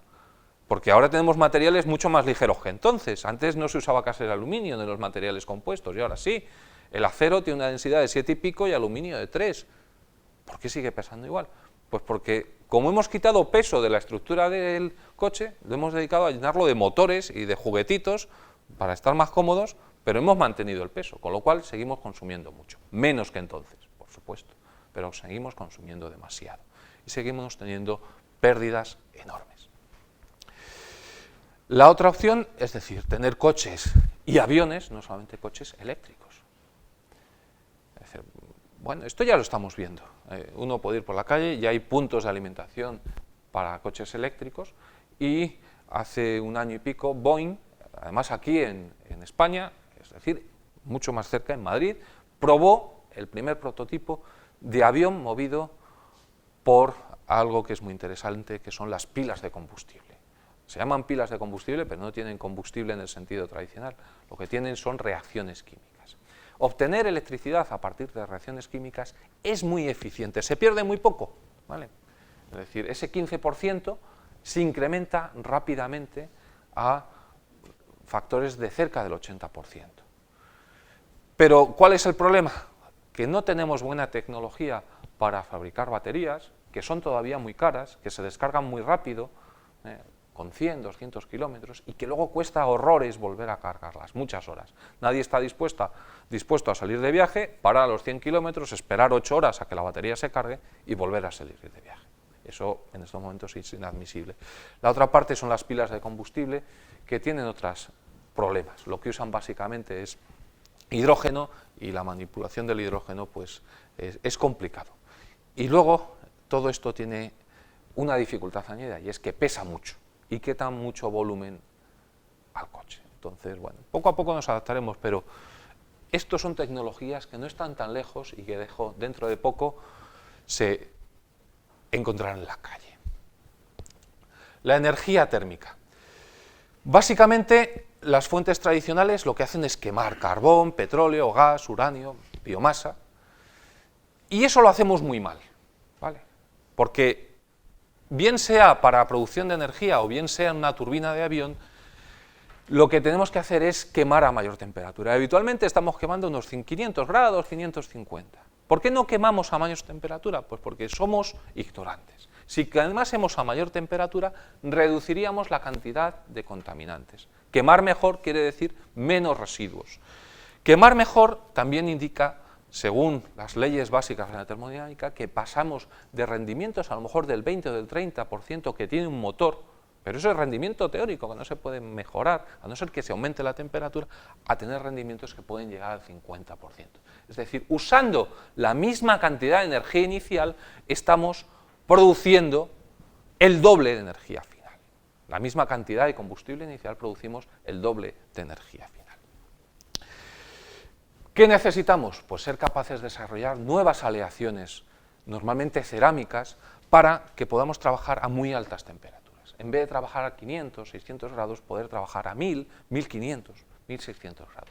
Porque ahora tenemos materiales mucho más ligeros que entonces. Antes no se usaba casi el aluminio de los materiales compuestos, y ahora sí. El acero tiene una densidad de 7 y pico y aluminio de 3. ¿Por qué sigue pesando igual? Pues porque, como hemos quitado peso de la estructura del coche, lo hemos dedicado a llenarlo de motores y de juguetitos para estar más cómodos, pero hemos mantenido el peso, con lo cual seguimos consumiendo mucho. Menos que entonces, por supuesto, pero seguimos consumiendo demasiado. Y seguimos teniendo pérdidas enormes. La otra opción es decir, tener coches y aviones, no solamente coches eléctricos. Es decir, bueno, esto ya lo estamos viendo. Uno puede ir por la calle y hay puntos de alimentación para coches eléctricos y hace un año y pico Boeing, además aquí en España, es decir, mucho más cerca, en Madrid, probó el primer prototipo de avión movido por algo que es muy interesante, que son las pilas de combustible. Se llaman pilas de combustible, pero no tienen combustible en el sentido tradicional. Lo que tienen son reacciones químicas. Obtener electricidad a partir de reacciones químicas es muy eficiente, se pierde muy poco, ¿vale? Es decir, ese 15% se incrementa rápidamente a factores de cerca del 80%. Pero, ¿cuál es el problema? Que no tenemos buena tecnología para fabricar baterías, que son todavía muy caras, que se descargan muy rápido, con 100, 200 kilómetros, y que luego cuesta horrores volver a cargarlas, muchas horas. Nadie está dispuesto a salir de viaje, parar a los 100 kilómetros, esperar 8 horas a que la batería se cargue y volver a salir de viaje. Eso en estos momentos es inadmisible. La otra parte son las pilas de combustible, que tienen otros problemas. Lo que usan básicamente es hidrógeno, y la manipulación del hidrógeno pues, es complicado. Y luego todo esto tiene una dificultad añadida, y es que pesa mucho y quita mucho volumen al coche. Entonces, bueno, poco a poco nos adaptaremos, pero estos son tecnologías que no están tan lejos y que dentro de poco se encontrarán en la calle. La energía térmica. Básicamente, las fuentes tradicionales lo que hacen es quemar carbón, petróleo, gas, uranio, biomasa, y eso lo hacemos muy mal, ¿vale? Porque bien sea para producción de energía o bien sea en una turbina de avión, lo que tenemos que hacer es quemar a mayor temperatura. Habitualmente estamos quemando unos 500 grados, 550. ¿Por qué no quemamos a mayor temperatura? Pues porque somos ignorantes. Si quemásemos a mayor temperatura, reduciríamos la cantidad de contaminantes. Quemar mejor quiere decir menos residuos. Quemar mejor también indica, según las leyes básicas de la termodinámica, que pasamos de rendimientos a lo mejor del 20 o del 30% que tiene un motor, pero eso es rendimiento teórico, que no se puede mejorar, a no ser que se aumente la temperatura, a tener rendimientos que pueden llegar al 50%. Es decir, usando la misma cantidad de energía inicial, estamos produciendo el doble de energía final. La misma cantidad de combustible inicial producimos el doble de energía final. ¿Qué necesitamos? Pues ser capaces de desarrollar nuevas aleaciones, normalmente cerámicas, para que podamos trabajar a muy altas temperaturas. En vez de trabajar a 500, 600 grados, poder trabajar a 1000, 1500, 1600 grados.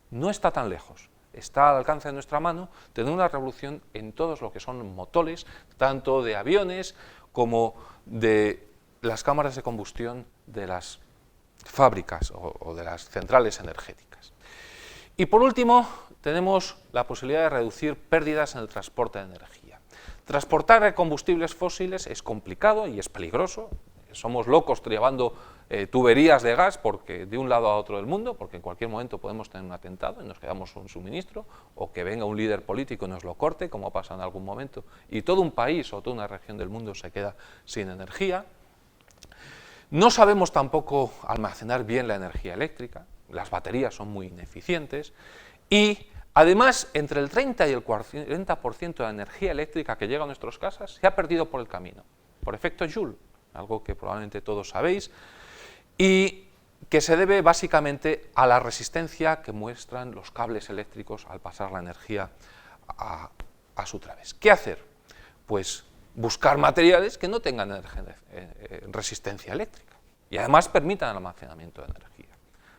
No está tan lejos. Está al alcance de nuestra mano tener una revolución en todos lo que son motores, tanto de aviones como de las cámaras de combustión de las fábricas o de las centrales energéticas. Y por último, tenemos la posibilidad de reducir pérdidas en el transporte de energía. Transportar combustibles fósiles es complicado y es peligroso. Somos locos llevando tuberías de gas de un lado a otro del mundo, porque en cualquier momento podemos tener un atentado y nos quedamos sin suministro, o que venga un líder político y nos lo corte, como pasa en algún momento, y todo un país o toda una región del mundo se queda sin energía. No sabemos tampoco almacenar bien la energía eléctrica, las baterías son muy ineficientes, y además entre el 30 y el 40% de la energía eléctrica que llega a nuestras casas se ha perdido por el camino, por efecto Joule, algo que probablemente todos sabéis, y que se debe básicamente a la resistencia que muestran los cables eléctricos al pasar la energía a su través. ¿Qué hacer? Pues buscar materiales que no tengan resistencia eléctrica y además permitan el almacenamiento de energía.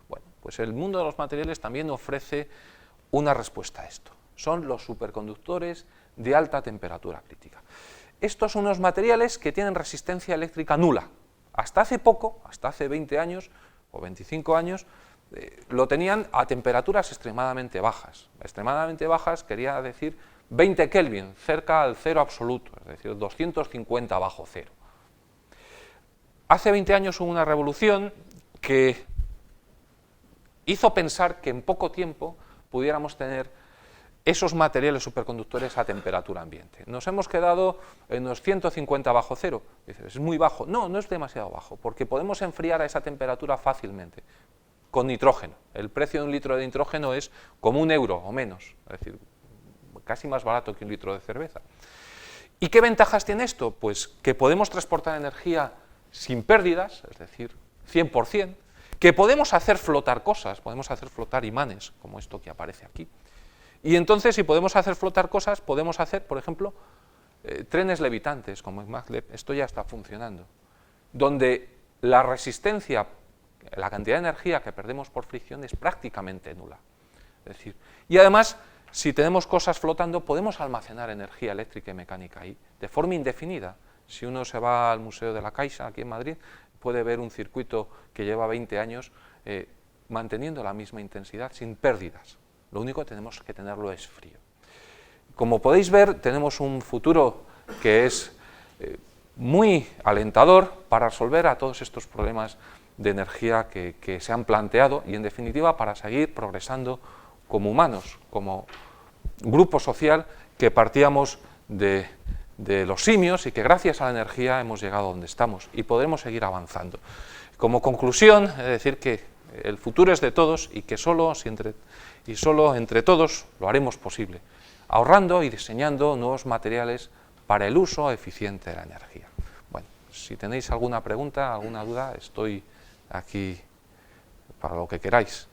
Bueno, pues el mundo de los materiales también ofrece una respuesta a esto. Son los superconductores de alta temperatura crítica. Estos son unos materiales que tienen resistencia eléctrica nula. Hasta hace poco, hasta hace 20 años o 25 años, lo tenían a temperaturas extremadamente bajas. Extremadamente bajas quería decir 20 Kelvin, cerca al cero absoluto, es decir, 250 bajo cero. Hace 20 años hubo una revolución que hizo pensar que en poco tiempo pudiéramos tener esos materiales superconductores a temperatura ambiente. Nos hemos quedado en unos 150 bajo cero. Dices, es muy bajo. No, no es demasiado bajo, porque podemos enfriar a esa temperatura fácilmente, con nitrógeno. El precio de un litro de nitrógeno es como €1 o menos, es decir, casi más barato que un litro de cerveza. ¿Y qué ventajas tiene esto? Pues que podemos transportar energía sin pérdidas, es decir, 100%, que podemos hacer flotar cosas, podemos hacer flotar imanes, como esto que aparece aquí. Y entonces, si podemos hacer flotar cosas, podemos hacer, por ejemplo, trenes levitantes, como en Maglev. Esto ya está funcionando, donde la resistencia, la cantidad de energía que perdemos por fricción es prácticamente nula. Es decir, y además, si tenemos cosas flotando, podemos almacenar energía eléctrica y mecánica ahí, de forma indefinida. Si uno se va al Museo de la Caixa, aquí en Madrid, puede ver un circuito que lleva 20 años manteniendo la misma intensidad sin pérdidas. Lo único que tenemos que tenerlo es frío. Como podéis ver, tenemos un futuro que es muy alentador para resolver a todos estos problemas de energía que se han planteado y, en definitiva, para seguir progresando como humanos, como grupo social que partíamos de los simios y que gracias a la energía hemos llegado a donde estamos y podremos seguir avanzando. Como conclusión, he de decir que el futuro es de todos y que solo entre todos lo haremos posible, ahorrando y diseñando nuevos materiales para el uso eficiente de la energía. Bueno, si tenéis alguna pregunta, alguna duda, estoy aquí para lo que queráis.